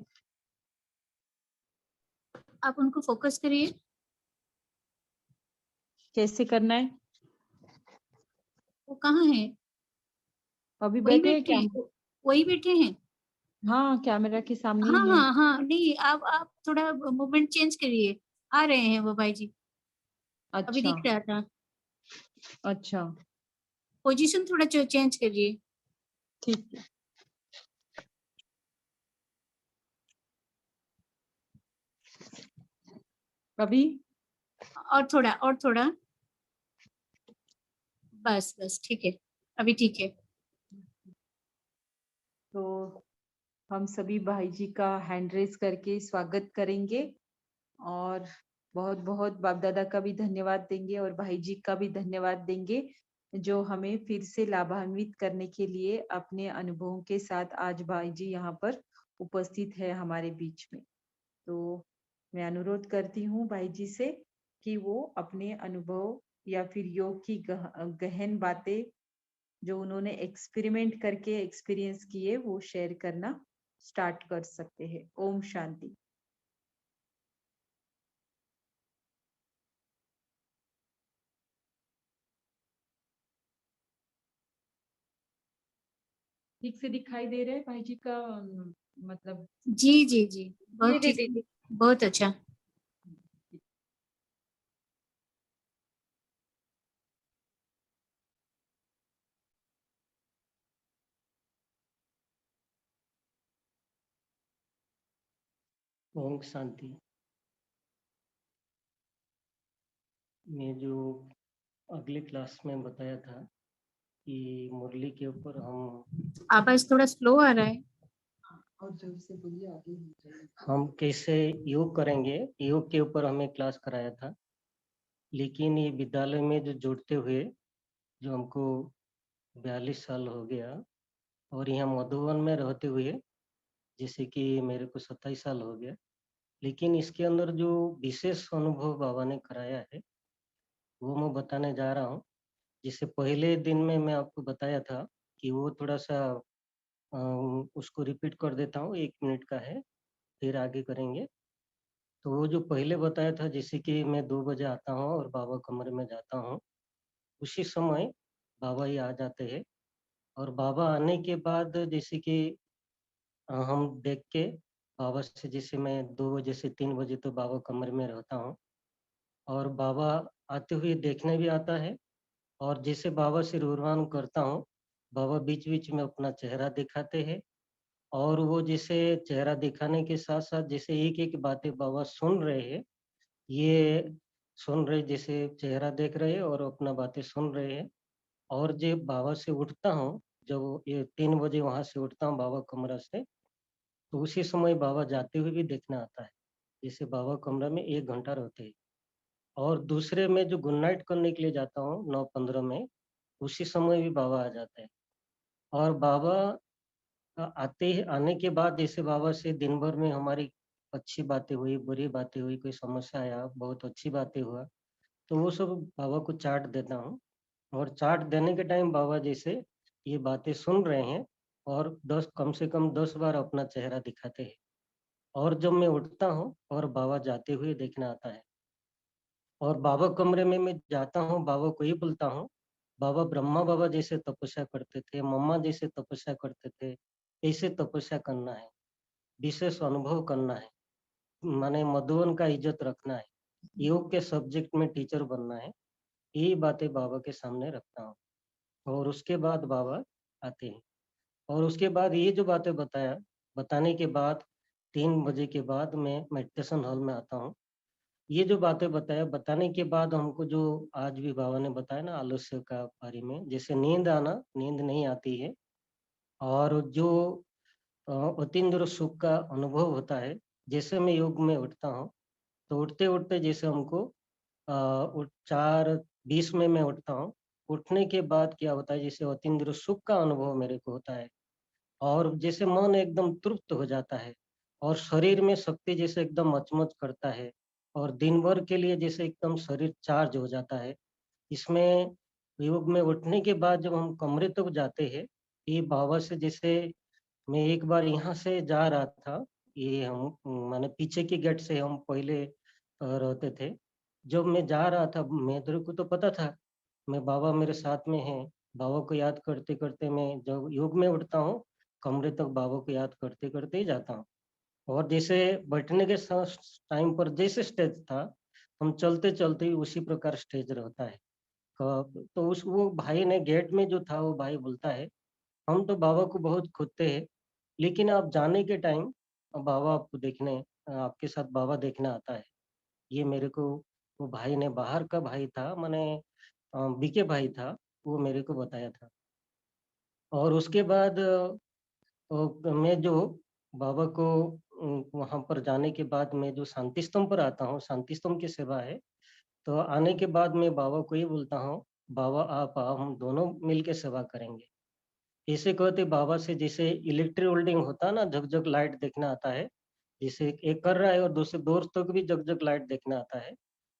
आप उनको फोकस करिए। कैसे करना है? वो कहाँ है? अभी वही बैठे हैं बैठे क्या? हैं? वही बैठे हैं? हाँ, कैमरा के सामने हाँ ही है। हाँ हाँ, नहीं आप थोड़ा मूवमेंट चेंज करिए। आ रहे हैं वो भाई जी, अभी अच्छा, दिख रहा था। अच्छा, पोजीशन थोड़ा चेंज करिए। ठीक है। अभी? और थोड़ा। बस बस, ठीक है, अभी ठीक है। तो हम सभी भाई जी का हैंड रेज़ करके स्वागत करेंगे और बहुत-बहुत बाप-दादा का भी धन्यवाद देंगे और भाई जी का भी धन्यवाद देंगे, जो हमें फिर से लाभान्वित करने के लिए अपने अनुभवों के साथ आज भाई जी यहाँ पर उपस्थित है हमारे बीच में। तो मैं अनुरोध करती हूँ भाई जी से कि वो अपने अनुभव या फिर योग की गहन बातें जो उन्होंने एक्सपेरिमेंट करके एक्सपीरियंस किए वो शेयर करना स्टार्ट कर सकते हैं। ओम शांति। ठीक से दिखाई दे रहा है भाई जी का मतलब? जी जी जी, जी बहुत ठीक, दीदी। बहुत अच्छा। ओम शांति। मैं जो अगली क्लास में बताया था कि मुरली के ऊपर आवाज थोड़ा स्लो आ रहा है। और जोर से बोलिए, आगे हो जाए। हम कैसे योग करेंगे, योग के ऊपर हमें क्लास कराया था। लेकिन ये विद्यालय में जो जुड़ते हुए जो हमको 42 साल हो गया और यहाँ मधुबन में रहते हुए जैसे कि मेरे को 27 साल हो गया, लेकिन इसके अंदर जो विशेष अनुभव बाबा ने कराया है वो मैं बताने जा रहा हूँ। जिससे पहले दिन में मैं आपको बताया था कि वो थोड़ा सा उसको रिपीट कर देता हूँ, 1 मिनट का है, फिर आगे करेंगे। तो वो जो पहले बताया था जैसे कि मैं 2 बजे आता हूँ और बाबा कमरे में जाता हूँ, उसी समय बाबा ही आ जाते हैं और बाबा आने के बाद जैसे कि हम देख के बाबा से जैसे मैं 2 बजे से 3 बजे तो बाबा कमरे में रहता हूँ और बाबा आते हुए देखने भी आता है और जैसे बाबा से रूबरू करता हूँ, बाबा बीच-बीच में अपना चेहरा दिखाते हैं और वो जैसे चेहरा दिखाने के साथ-साथ जैसे एक-एक बातें बाबा सुन रहे हैं, ये सुन रहे जैसे चेहरा देख रहे हैं और अपना बातें सुन रहे हैं। और जब बाबा से उठता हूँ, जब ये 3 बजे वहाँ से उठता हूँ बाबा कमरा से, तो उसी समय बाबा जाते हुए भी देखना आता है। जैसे बाबा कमरा में 1 घंटा रहते हैं और दूसरे में जो गुड नाइट करने के लिए जाता हूँ 9:15 में, उसी समय भी बाबा आ जाते हैं। और बाबा आने के बाद जैसे बाबा से दिन भर में हमारी अच्छी बातें हुई, बुरी बातें हुई, कोई समस्या आया, बहुत अच्छी बातें हुआ, तो वो सब बाबा को चार्ट देता हूँ और चार्ट देने के टाइम बाबा जैसे ये बातें सुन रहे हैं और 10 कम से कम 10 बार अपना चेहरा दिखाते हैं। और जब मैं उठता हूँ और बाबा जाते हुए देखना आता है और बाबा कमरे में मैं जाता हूँ, बाबा को ही बोलता हूँ, बाबा ब्रह्मा बाबा जैसे तपस्या करते थे, मम्मा जैसे तपस्या करते थे, ऐसे तपस्या करना है, विशेष अनुभव करना है, माने मधुवन का इज्जत रखना है, योग के सब्जेक्ट में टीचर बनना है। यही बातें बाबा के सामने रखता हूँ और उसके बाद बाबा आते हैं और उसके बाद ये जो बातें बताने के बाद 3 बजे के बाद मैं मेडिटेशन हॉल में आता हूँ। ये जो बातें बताने के बाद हमको जो आज भी बाबा ने बताया ना आलस्य का बारे में, जैसे नींद आना, नींद नहीं आती है और जो अतीन्द्र सुख का अनुभव होता है, जैसे मैं योग में उठता हूँ, तो उठते-उठते जैसे हमको 4:20 में मैं उठता हूँ। उठने के बाद क्या होता है, जैसे अतीन्द्र सुख का अनुभव मेरे को होता है और जैसे मन एकदम तृप्त हो जाता है और शरीर में शक्ति जैसे एकदम मचमच करता है और दिन भर के लिए जैसे एकदम शरीर चार्ज हो जाता है। इसमें योग में उठने के बाद जब हम कमरे तक जाते हैं, ये बाबा से जैसे मैं एक बार यहाँ से जा रहा था, ये हम माने पीछे के गेट से हम पहले रहते थे। जब मैं जा रहा था, मेरे को तो पता था, मैं बाबा मेरे साथ में हैं, बाबा को याद करते-करते मैं जब योग में उठता हूँ, कमरे तक बाबा को याद करते-करते ही जाता हूँ। और जैसे बैठने के टाइम पर जैसे स्टेज था, हम चलते-चलते ही उसी प्रकार स्टेज रहता है। तो उस वो भाई ने गेट में जो था, वो भाई बोलता है, हम तो बाबा को बहुत खोजते हैं, लेकिन आप जाने के टाइम बाबा आपको आपके साथ बाबा देखने आता है। ये मेरे को वो भाई ने, बाहर का भाई था, माने बीके भाई था, वो मेरे को बताया था। और उसके बाद मैं जो बाबा को वहाँ पर जाने के बाद मैं जो शांति स्तंभ पर आता हूँ, शांति स्तंभ की सेवा है, तो आने के बाद मैं बाबा को ये बोलता हूँ, बाबा आप आओ, हम दोनों मिल के सेवा करेंगे। ऐसे कहते बाबा से जैसे इलेक्ट्रिक वेल्डिंग होता है ना, झक-झक लाइट देखना आता है, जैसे एक कर रहा है और दूसरे दोस्तों को भी झक-झक लाइट देखना आता है,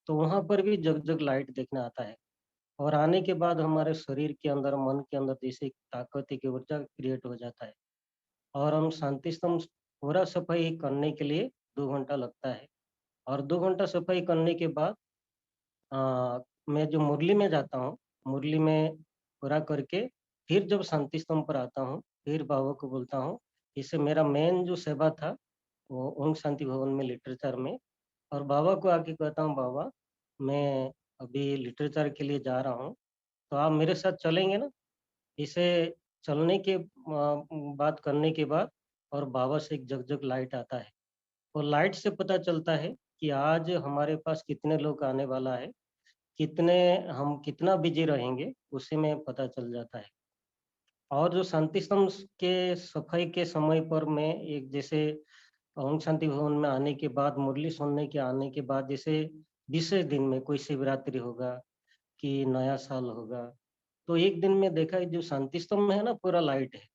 तो वहाँ पर भी झक-झक लाइट देखना आता है। और आने के बाद हमारे शरीर के अंदर, मन के अंदर जैसे एक ताकत, एक ऊर्जा क्रिएट हो जाता है और हम शांति स्तंभ पूरा सफाई करने के लिए 2 घंटा लगता है और 2 घंटा सफाई करने के बाद मैं जो मुरली में जाता हूँ, मुरली में पूरा करके फिर जब शांति स्तंभ पर आता हूँ, फिर बाबा को बोलता हूँ, इससे मेरा मेन जो सेवा था, वो ओम शांति भवन में लिटरेचर में, और बाबा को आके कहता हूँ, बाबा मैं अभी लिटरेचर के लिए जा रहा हूँ, तो आप मेरे साथ चलेंगे ना? इसे चलने के बात करने के बाद और बाबा से एक जग-जग लाइट आता है और लाइट से पता चलता है कि आज हमारे पास कितने लोग आने वाला है, कितने हम कितना बिज़ी रहेंगे, उसी में पता चल जाता है। और जो शांति स्तंभ के सफाई के समय पर मैं एक जैसे ओम शांति भवन में आने के बाद, मुरली सुनने के आने के बाद, जैसे विशेष दिन में कोई शिवरात्रि होगा कि नया साल होगा, तो एक दिन में देखा है जो शांति स्तंभ में है ना, पूरा लाइट है।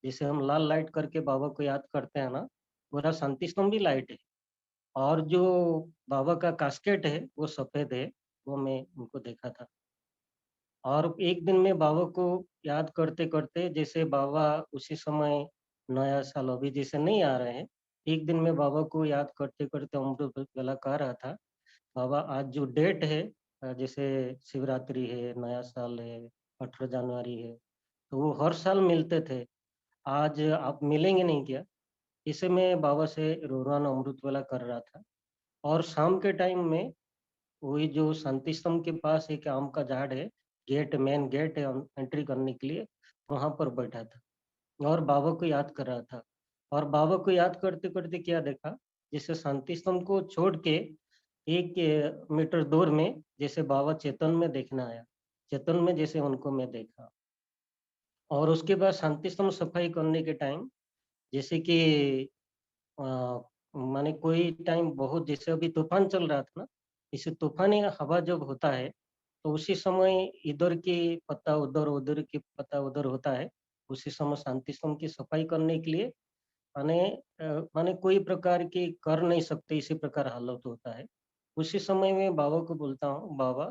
जैसे हम लाल लाइट करके बाबा को याद करते हैं ना, पूरा शांति स्तंभ भी लाइट है और जो बाबा का कास्केट है, वो सफ़ेद है, वो मैं उनको देखा था। और एक दिन में बाबा को याद करते-करते जैसे बाबा उसी समय नया साल अभी जैसे नहीं आ रहे हैं, एक दिन में बाबा को याद करते-करते अमृत वेला कह रहा था, बाबा आज जो डेट है जैसे शिवरात्रि है, नया साल है, 18 जनवरी है, तो वो हर साल मिलते थे, आज आप मिलेंगे नहीं क्या? इसे मैं बाबा से रोज़ाना अमृत वेला कर रहा था और शाम के टाइम में वही जो शांति स्तंभ के पास एक आम का झाड़ है, मेन गेट है एंट्री करने के लिए, वहाँ पर बैठा था और बाबा को याद कर रहा था। और बाबा को याद करते-करते क्या देखा, जैसे शांति स्तंभ को छोड़ के 1 मीटर दूर में जैसे बाबा चेतन में देखना आया। चेतन में जैसे उनको मैं देखा और उसके बाद शांति स्तंभ सफाई करने के टाइम जैसे कि अ, माने कोई टाइम बहुत जैसे अभी तूफ़ान चल रहा था ना, इसे तूफ़ानी हवा जब होता है, तो उसी समय इधर की पत्ता उधर, उधर की पत्ता उधर होता है। उसी समय शांति स्तंभ की सफाई करने के लिए माने माने कोई प्रकार की कर नहीं सकते, इसी प्रकार हालत होता है। उसी समय में बाबा को बोलता हूँ, बाबा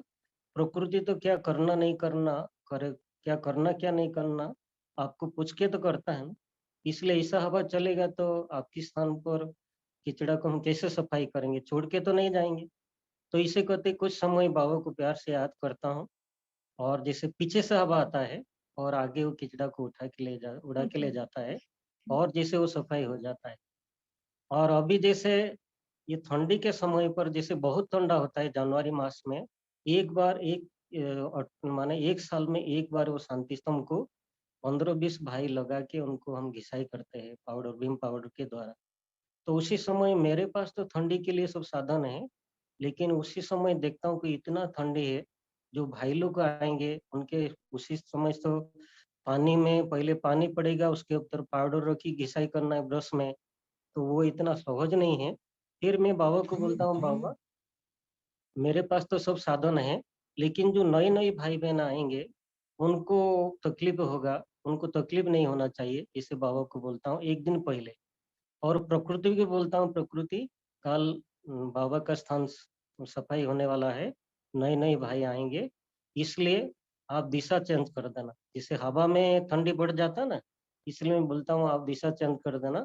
प्रकृति तो क्या करना नहीं करना करे, क्या करना क्या नहीं करना, आपको पूछ के तो करता है ना। इसलिए ऐसा हवा चलेगा तो आपके स्थान पर कचरा को हम कैसे सफाई करेंगे? छोड़ के तो नहीं जाएँगे। तो इसे कहते कुछ समय बाबा को प्यार से याद करता हूँ और जैसे पीछे से हवा आता है और आगे वो कचरा को उठा के ले जा उड़ा के ले जाता है, और जैसे वो सफाई हो जाता है। और अभी जैसे ये ठंडी के समय पर जैसे बहुत ठंडा होता है जनवरी मास में, एक बार माने 1 साल में 1 बार वो शांति स्तंभ को 15-20 भाई लगा के उनको हम घिसाई करते हैं पाउडर, विम पाउडर के द्वारा। तो उसी समय मेरे पास तो ठंडी के लिए सब साधन है, लेकिन उसी समय देखता हूँ कि इतना ठंडी है, जो भाई लोग आएँगे उनके उसी समय तो पानी में पहले पानी पड़ेगा, उसके ऊपर पाउडर रखी घिसाई करना है ब्रश में, तो वो इतना सहज नहीं है। फिर मैं बाबा को बोलता हूँ, बाबा मेरे पास तो सब साधन है, लेकिन जो नए-नए भाई-बहन आएँगे, उनको तकलीफ होगा, उनको तकलीफ नहीं होना चाहिए, इसे बाबा को बोलता हूँ 1 दिन पहले। और प्रकृति को बोलता हूँ, प्रकृति कल बाबा का स्थान सफाई होने वाला है, नए-नए भाई आएँगे, इसलिए आप दिशा चेंज कर देना। जैसे हवा में ठंडी बढ़ जाता है ना, इसलिए मैं बोलता हूँ आप दिशा चेंज कर देना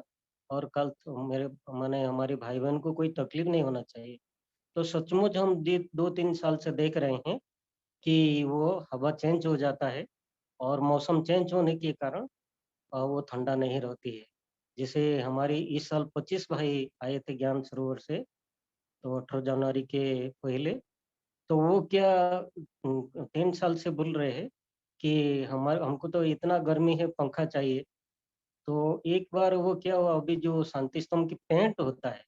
और कल तो मेरे माने हमारे भाई-बहन को कोई तकलीफ नहीं होना चाहिए। तो सचमुच हम दे 2-3 साल से देख रहे हैं कि वो हवा चेंज हो जाता है और मौसम चेंज होने के कारण वो ठंडा नहीं रहती है। जैसे हमारी इस साल 25 भाई आए थे ज्ञान सरोवर से, तो 18 जनवरी के पहले, तो वो क्या 3 साल से बोल रहे हैं कि हमको तो इतना गर्मी है, पंखा चाहिए। तो एक बार वो क्या हुआ, अभी जो शांति स्तंभ की पेंट होता है,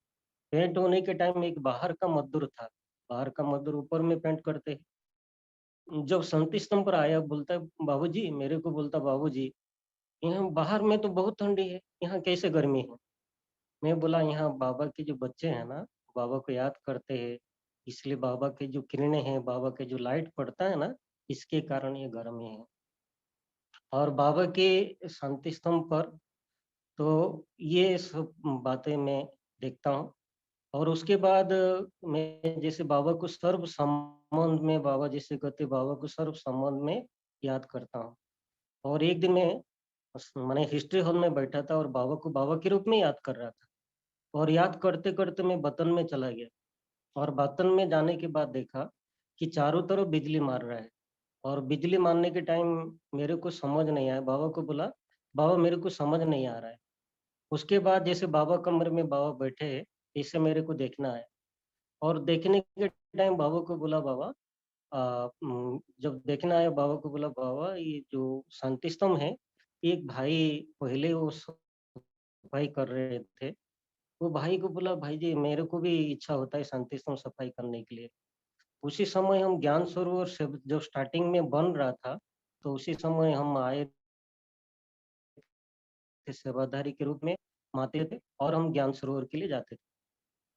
पेंट होने के टाइम एक बाहर का मजदूर था, बाहर का मजदूर ऊपर में पेंट करते हैं। जब शांति स्तंभ पर आया बोलता है, बाबूजी मेरे को बोलता, बाबूजी यहाँ बाहर में तो बहुत ठंडी है, यहाँ कैसे गर्मी है? मैं बोला यहाँ बाबा के जो बच्चे हैं ना, बाबा को याद करते हैं, इसलिए बाबा की जो किरणें हैं, बाबा के जो लाइट पड़ता है ना, इसके कारण ये गर्मी है। और बाबा के शांति स्तंभ पर तो ये सब बातें मैं देखता हूँ। और उसके बाद मैं जैसे बाबा को सर्व संबंध में, बाबा जैसे कहते बाबा को सर्व संबंध में याद करता हूँ। और एक दिन मैं माने हिस्ट्री हॉल में बैठा था और बाबा को बाबा के रूप में याद कर रहा था। और याद करते-करते मैं वतन में चला गया और वतन में जाने के बाद देखा कि चारों तरफ बिजली मार रहा है और बिजली मारने के टाइम मेरे को समझ नहीं आया। बाबा को बोला, "बाबा मेरे को समझ नहीं आ रहा है।" उसके बाद जैसे बाबा कमरे में बाबा बैठे हैं, इसे मेरे को देखना है और देखने के टाइम बाबा को बोला, "बाबा" जब देखने आया बाबा को बोला, "बाबा ये जो शांति स्तंभ है, एक भाई पहले वो सफाई कर रहे थे, वो भाई को बोला, भाई जी मेरे को भी इच्छा होता है शांति स्तंभ सफाई करने के लिए। उसी समय हम ज्ञान सरोवर से जब स्टार्टिंग में बन रहा था, तो उसी समय हम आए थे सेवाधारी के रूप में, हम आते थे और हम ज्ञान सरोवर के लिए जाते थे।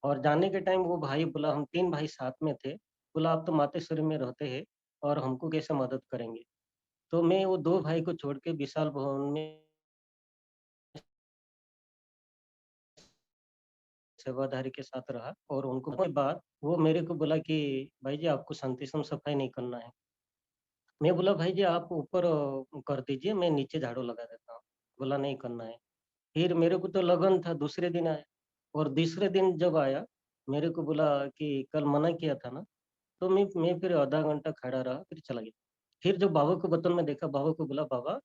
और जाने के टाइम वो भाई बोला, हम 3 भाई साथ में थे, बोला आप तो मातेश्वरी में रहते हैं और हमको कैसे मदद करेंगे? तो मैं वो 2 भाई को छोड़ के विशाल भवन में सेवाधारी के साथ रहा और उनको के बाद वो मेरे को बोला कि भाई जी आपको शांति स्तंभ सफाई नहीं करना है। मैं बोला भाई जी आप ऊपर कर दीजिए, मैं नीचे झाड़ू लगा देता हूँ। बोला नहीं करना है। फिर मेरे को तो लगन था, दूसरे दिन आया और तीसरे दिन जब आया, मेरे को बोला कि कल मना किया था ना, तो मैं फिर आधा घंटा खड़ा रहा, फिर चला गया। फिर जब बाबा को बर्तन में देखा, बाबा को बोला, "बाबा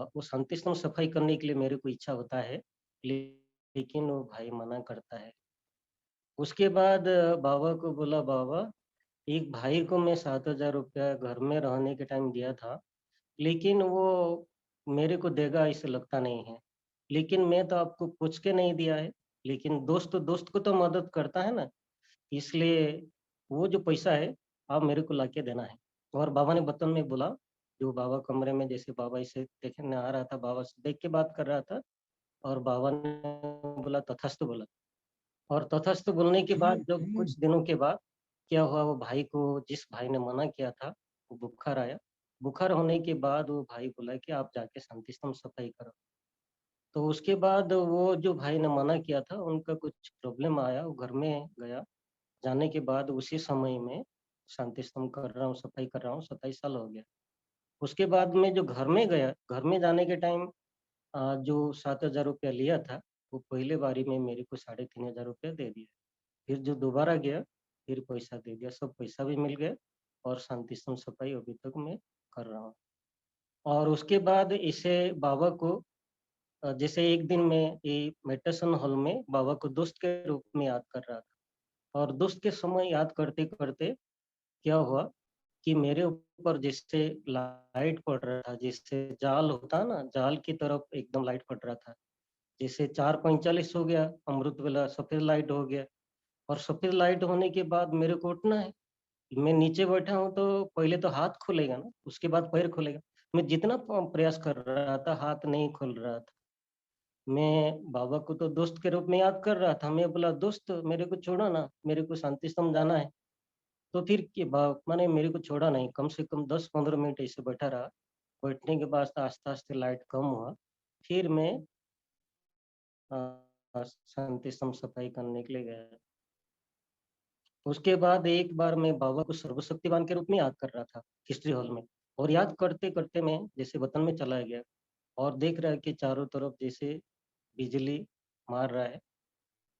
वो शांति स्तंभ सफाई करने के लिए मेरे को इच्छा होता है, लेकिन वो भाई मना करता है।" उसके बाद बाबा को बोला, "बाबा, एक भाई को मैं 7,000 रुपया घर में रहने के टाइम दिया था, लेकिन वो मेरे को देगा ऐसे लगता नहीं है। लेकिन मैं तो आपको पूछ के नहीं दिया है, लेकिन दोस्त तो दोस्त को तो मदद करता है ना, इसलिए वो जो पैसा है, आप मेरे को लाके देना है।" और बाबा ने बर्तन में बोला, जो बाबा कमरे में जैसे बाबा इसे देखने आ रहा था, बाबा से देख के बात कर रहा था और बाबा ने बोला तथास्तु बोला। और तटस्थ बोलने के बाद जब कुछ दिनों के बाद क्या हुआ, वो भाई को जिस भाई ने मना किया था, वो बुखार आया। बुखार होने के बाद वो भाई बोला कि आप जाके शांति स्तंभ सफाई करो। तो उसके बाद वो जो भाई ने मना किया था, उनका कुछ प्रॉब्लम आया, वो घर में गया। जाने के बाद उसी समय में शांति स्तंभ कर रहा हूँ, सफाई कर रहा हूँ, 27 साल हो गया। उसके बाद मैं जो घर में गया, घर में जाने के टाइम जो 7,000 रुपया लिया था, वो पहले बारी में मेरे को 3,500 रुपया दे दिया। फिर जो दोबारा गया, फिर पैसा दे दिया, सब पैसा भी मिल गया और शांति स्तंभ सफाई अभी तक मैं कर रहा हूँ। और उसके बाद इसे बाबा को जैसे एक दिन मैं ये मेडिटेशन हॉल में बाबा को दोस्त के रूप में याद कर रहा था, और दोस्त के समय याद करते-करते क्या हुआ कि मेरे ऊपर जैसे लाइट पड़ रहा था, जैसे जाल होता है ना, जाल की तरफ एकदम लाइट पड़ रहा था। जैसे 4:45 हो गया, अमृत वेला सफ़ेद लाइट हो गया, और सफ़ेद लाइट होने के बाद मेरे को उठना है। मैं नीचे बैठा हूँ तो पहले तो हाथ खुलेगा ना, उसके बाद पैर खुलेगा। मैं जितना प्रयास कर रहा था, हाथ नहीं खुल रहा था। मैं बाबा को तो दोस्त के रूप में याद कर रहा था। मैं बोला, दोस्त मेरे को छोड़ो ना, मेरे को शांति स्तंभ जाना है। तो फिर माने मेरे को छोड़ा नहीं, कम से कम 10-15 मिनट ऐसे बैठा रहा। बैठने के बाद आस्ते-आस्ते लाइट कम हुआ। फिर मैं अ, शांति स्तंभ सफाई करने के लिए गया। उसके बाद एक बार मैं बाबा को सर्वशक्तिमान के रूप में याद कर रहा था हिस्ट्री हॉल में, और याद करते-करते मैं जैसे वतन में चला गया, और देख रहा है कि चारों तरफ जैसे बिजली मार रहा है,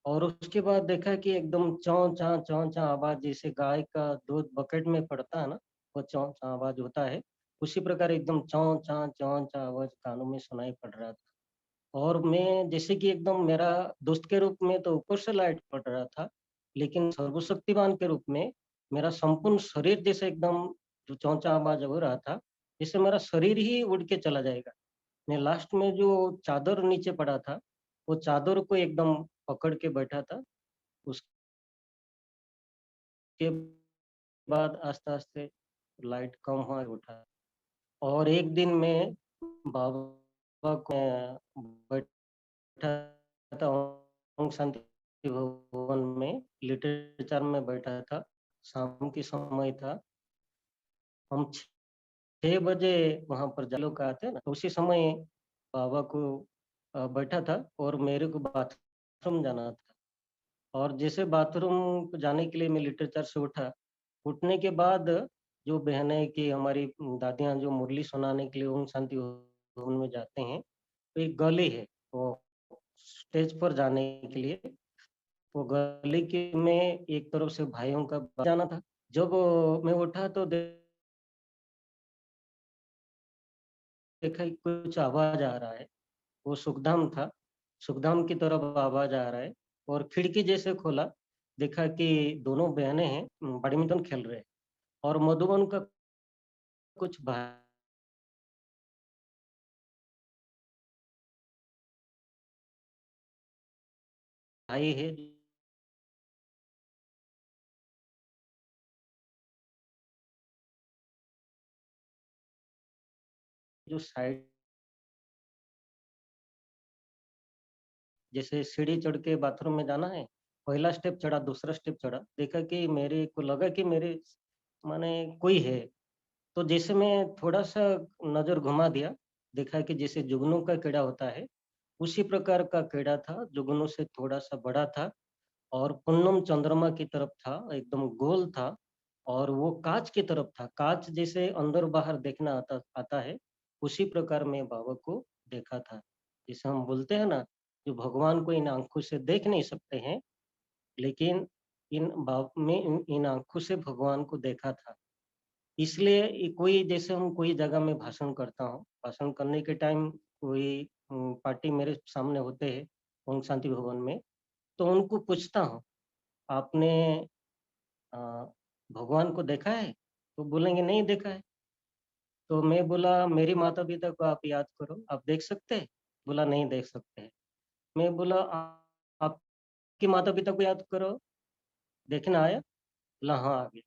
और उसके बाद देखा कि एकदम चौं चाँ आवाज़, जैसे गाय का दूध बकेट में पड़ता है ना, वो चौं चाँ आवाज़ होता है, उसी प्रकार एकदम चौं चाँ आवाज़ कानों में सुनाई पड़ रहा था। और मैं जैसे कि एकदम मेरा दोस्त के रूप में तो ऊपर से लाइट पड़ रहा था, लेकिन सर्वशक्तिमान के रूप में मेरा संपूर्ण शरीर जैसे एकदम जो चौं-चाँ आवाज़ हो रहा था, जैसे मेरा शरीर ही उड़ के चला जाएगा। मैं लास्ट में जो चादर नीचे पड़ा था, वो चादर को एकदम पकड़ के बैठा था। उसके बाद आस्ते-आस्ते लाइट कम हुआ, उठा। और एक दिन मैं बाबा को बैठा था ओम शांति भवन में, लिटरेचर में बैठा था, शाम के समय था। हम 6 बजे वहाँ पर जालों का आते हैं ना, तो उसी समय बाबा को बैठा था, और मेरे को बाथरूम जाना था। और जैसे बाथरूम को जाने के लिए मैं लिटरेचर से उठा, उठने के बाद जो बहनें की हमारी दादियाँ जो मुरली सुनाने के लिए ओम शांति भवन में जाते हैं, तो एक गली है, वो स्टेज पर जाने के लिए, वो गली के में एक तरफ से भाइयों का जाना था। जब मैं उठा तो देखा कि कुछ आवाज़ आ रहा है, वो सुखधाम था, सुखधाम की तरफ आवाज़ आ रहा है, और खिड़की जैसे खोला, देखा कि दोनों बहनें हैं, बैडमिंटन खेल रहे हैं, और मधुबन का कुछ भाई है, जो साइड जैसे सीढ़ी चढ़ के बाथरूम में जाना है, पहला स्टेप चढ़ा, दूसरा स्टेप चढ़ा, देखा कि मेरे को लगा कि मेरे माने कोई है। तो जैसे मैं थोड़ा-सा नज़र घुमा दिया, देखा कि जैसे जुगनू का कीड़ा होता है, उसी प्रकार का कीड़ा था, जुगनू से थोड़ा-सा बड़ा था, और पूर्णिमा चंद्रमा की तरफ था, एकदम गोल था, और वो काँच की तरफ था। काँच जैसे अंदर-बाहर देखना आता आता है, उसी प्रकार मैं बाबा को देखा था। जैसे हम बोलते हैं ना, जो भगवान को इन आँखों से देख नहीं सकते हैं, लेकिन इन आँखों से भगवान को देखा था। इसलिए कोई जैसे हम कोई जगह में भाषण करता हूँ, भाषण करने के टाइम कोई पार्टी मेरे सामने होते हैं, ओम शांति भवन में, तो उनको पूछता हूँ, आपने अ, भगवान को देखा है? तो बोलेंगे नहीं देखा है। तो मैं बोला, मेरे माता-पिता को आप याद करो, आप देख सकते हैं? बोला नहीं देख सकते हैं। मैं बोला आपके माता-पिता को याद करो, देखना आया? बोला हाँ, आ गया।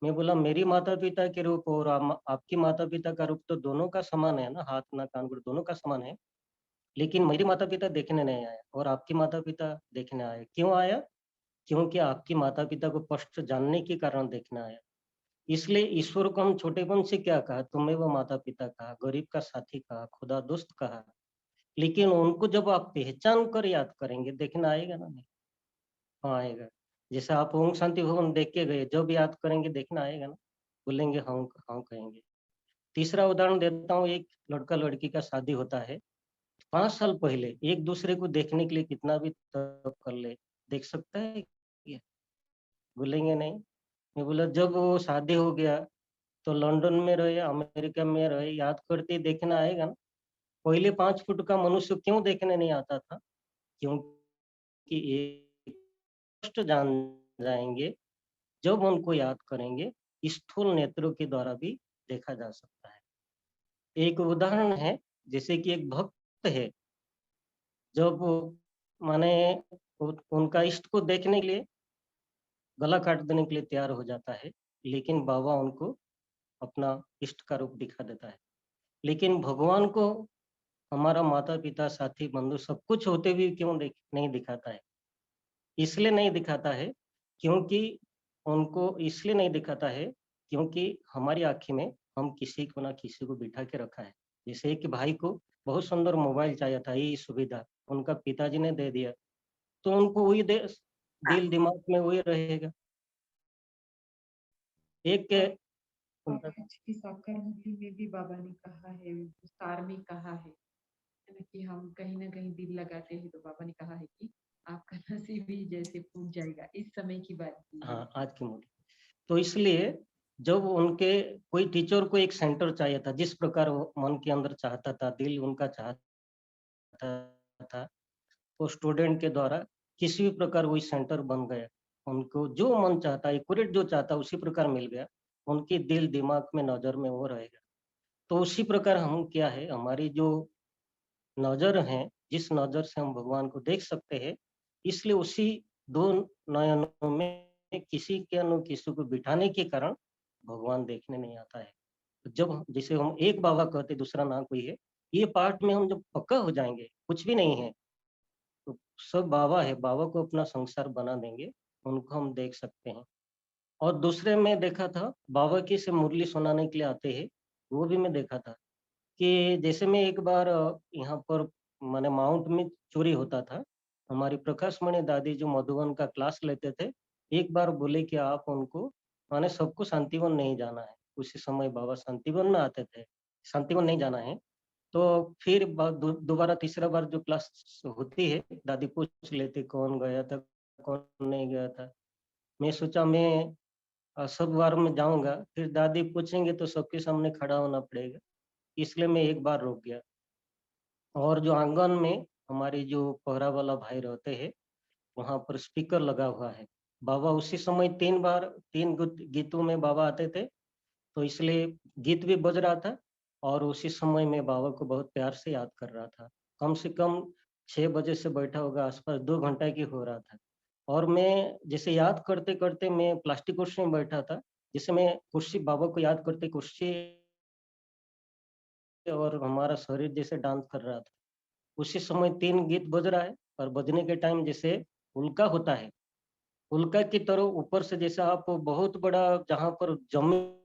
मैं बोला मेरी माता-पिता के रूप और आपके माता-पिता का रूप तो दोनों का समान है ना, हाथ, नाक, कान, गोड़ दोनों का समान है। लेकिन मेरे माता-पिता देखने नहीं आए, और आपके माता-पिता देखने आए। क्यों आया? क्योंकि आपके माता-पिता को स्पष्ट जानने के कारण देखने आया। इसलिए ईश्वर को हम छोटेपन से क्या कहा, तुम्हें वो माता-पिता कहा, गरीब का साथी कहा, खुदा दोस्त कहा। लेकिन उनको जब आप पहचान कर याद करेंगे, देखना आएगा ना नहीं? हाँ, आएगा। जैसे आप ओम शांति भवन देख के गए, जब याद करेंगे देखना आएगा ना? बोलेंगे हाँ, हाँ कहेंगे। तीसरा उदाहरण देता हूँ, एक लड़का-लड़की का शादी होता है। 5 साल पहले एक-दूसरे को देखने के लिए कितना भी तप कर ले, देख सकता है क्या? बोलेंगे नहीं। मैं बोला जब वो शादी हो गया, तो लंदन में रहे, अमेरिका में रहे, याद करते ही देखना आएगा ना? पहले 5 फुट का मनुष्य क्यों देखने नहीं आता था? क्योंकि एक स्पष्ट जान जाएँगे, जब उनको याद करेंगे, स्थूल नेत्रों के द्वारा भी देखा जा सकता है। एक उदाहरण है, जैसे कि एक भक्त है, जब माने उनका इष्ट को देखने के लिए गला काट देने के लिए तैयार हो जाता है, लेकिन बाबा उनको अपना इष्ट का रूप दिखा देता है। लेकिन भगवान को हमारा माता-पिता, साथी, बंधु सब कुछ होते हुए क्यों नहीं दिखाता है? इसलिए नहीं दिखाता है क्योंकि उनको इसलिए नहीं दिखाता है क्योंकि हमारी आँखों में हम किसी को ना किसी को बिठा के रखा है। जैसे एक भाई को बहुत सुंदर मोबाइल चाहिए था, यही सुविधा उनका पिताजी ने दे दिया, तो उनको वही दिल दिमाग में वही रहेगा। एक और और उनका आज की साकार मूवी में भी बाबा ने कहा है, सार में कहा है ना कि हम कहीं न कहीं दिल लगाते हैं, तो बाबा ने कहा है कि आपका नसीब ही जैसे फूट जाएगा। इस समय की बात की है। हाँ, आज की मूवी। तो इसलिए जब उनके कोई टीचर को एक सेंटर चाहिए था, जिस प्रकार वो मन के अंदर चाहता था, दिल उनका चाहता था, वो स्टूडेंट के द्वारा किसी भी प्रकार वही सेंटर बन गया। उनको जो मन चाहता, एक्यूरेट जो चाहता उसी प्रकार मिल गया। उनके दिल, दिमाग में, नज़र में वो रहेगा। तो उसी प्रकार हम क्या है, हमारी जो नज़र है, जिस नज़र से हम भगवान को देख सकते हैं, इसलिए उसी 2 नयनों में किसी के न किसी को बिठाने के कारण भगवान देखने नहीं आता है। जब जैसे हम एक बाबा कहते दूसरा ना कोई है, ये पाठ में हम जब पक्का हो जाएँगे, कुछ भी नहीं है, तो सब बाबा है, बाबा को अपना संसार बना देंगे, उनको हम देख सकते हैं। और दूसरे में देखा था, बाबा की से मुरली सुनाने के लिए आते हैं, वो भी मैं देखा था कि जैसे मैं एक बार यहाँ पर माने माउंट में चोरी होता था, हमारी प्रकाश मणि दादी जो मधुबन का क्लास लेते थे, एक बार बोले कि आप उनको माने सबको शांतिवन नहीं जाना है। उसी समय बाबा शांतिवन में आते थे, शांतिवन नहीं जाना है। तो फिर दोबारा तीसरा बार जो क्लास होती है, दादी पूछ लेती कौन गया था, कौन नहीं गया था। मैं सोचा मैं सब बार में जाऊँगा, फिर दादी पूछेंगे तो सबके सामने खड़ा होना पड़ेगा, इसलिए मैं एक बार रुक गया। और जो आंगन में हमारे जो पहरा वाला भाई रहते हैं, वहाँ पर स्पीकर लगा हुआ है। बाबा उसी समय 3 बार 3 गीतों में बाबा आते थे, तो इसलिए गीत भी बज रहा था और उसी समय मैं बाबा को बहुत प्यार से याद कर रहा था। कम से कम 6 बजे से बैठा होगा, आस-पास 2 घंटा की हो रहा था। और मैं जैसे याद करते-करते मैं प्लास्टिक कुर्सी में बैठा था, जैसे मैं कुर्सी बाबा को याद करते कुर्सी और हमारा शरीर जैसे डांस कर रहा था। उसी समय 3 गीत बज रहा है और बजने के टाइम जैसे उल्का होता है, उल्का की तरह ऊपर से जैसे आप बहुत बड़ा जहाँ पर ज़मीन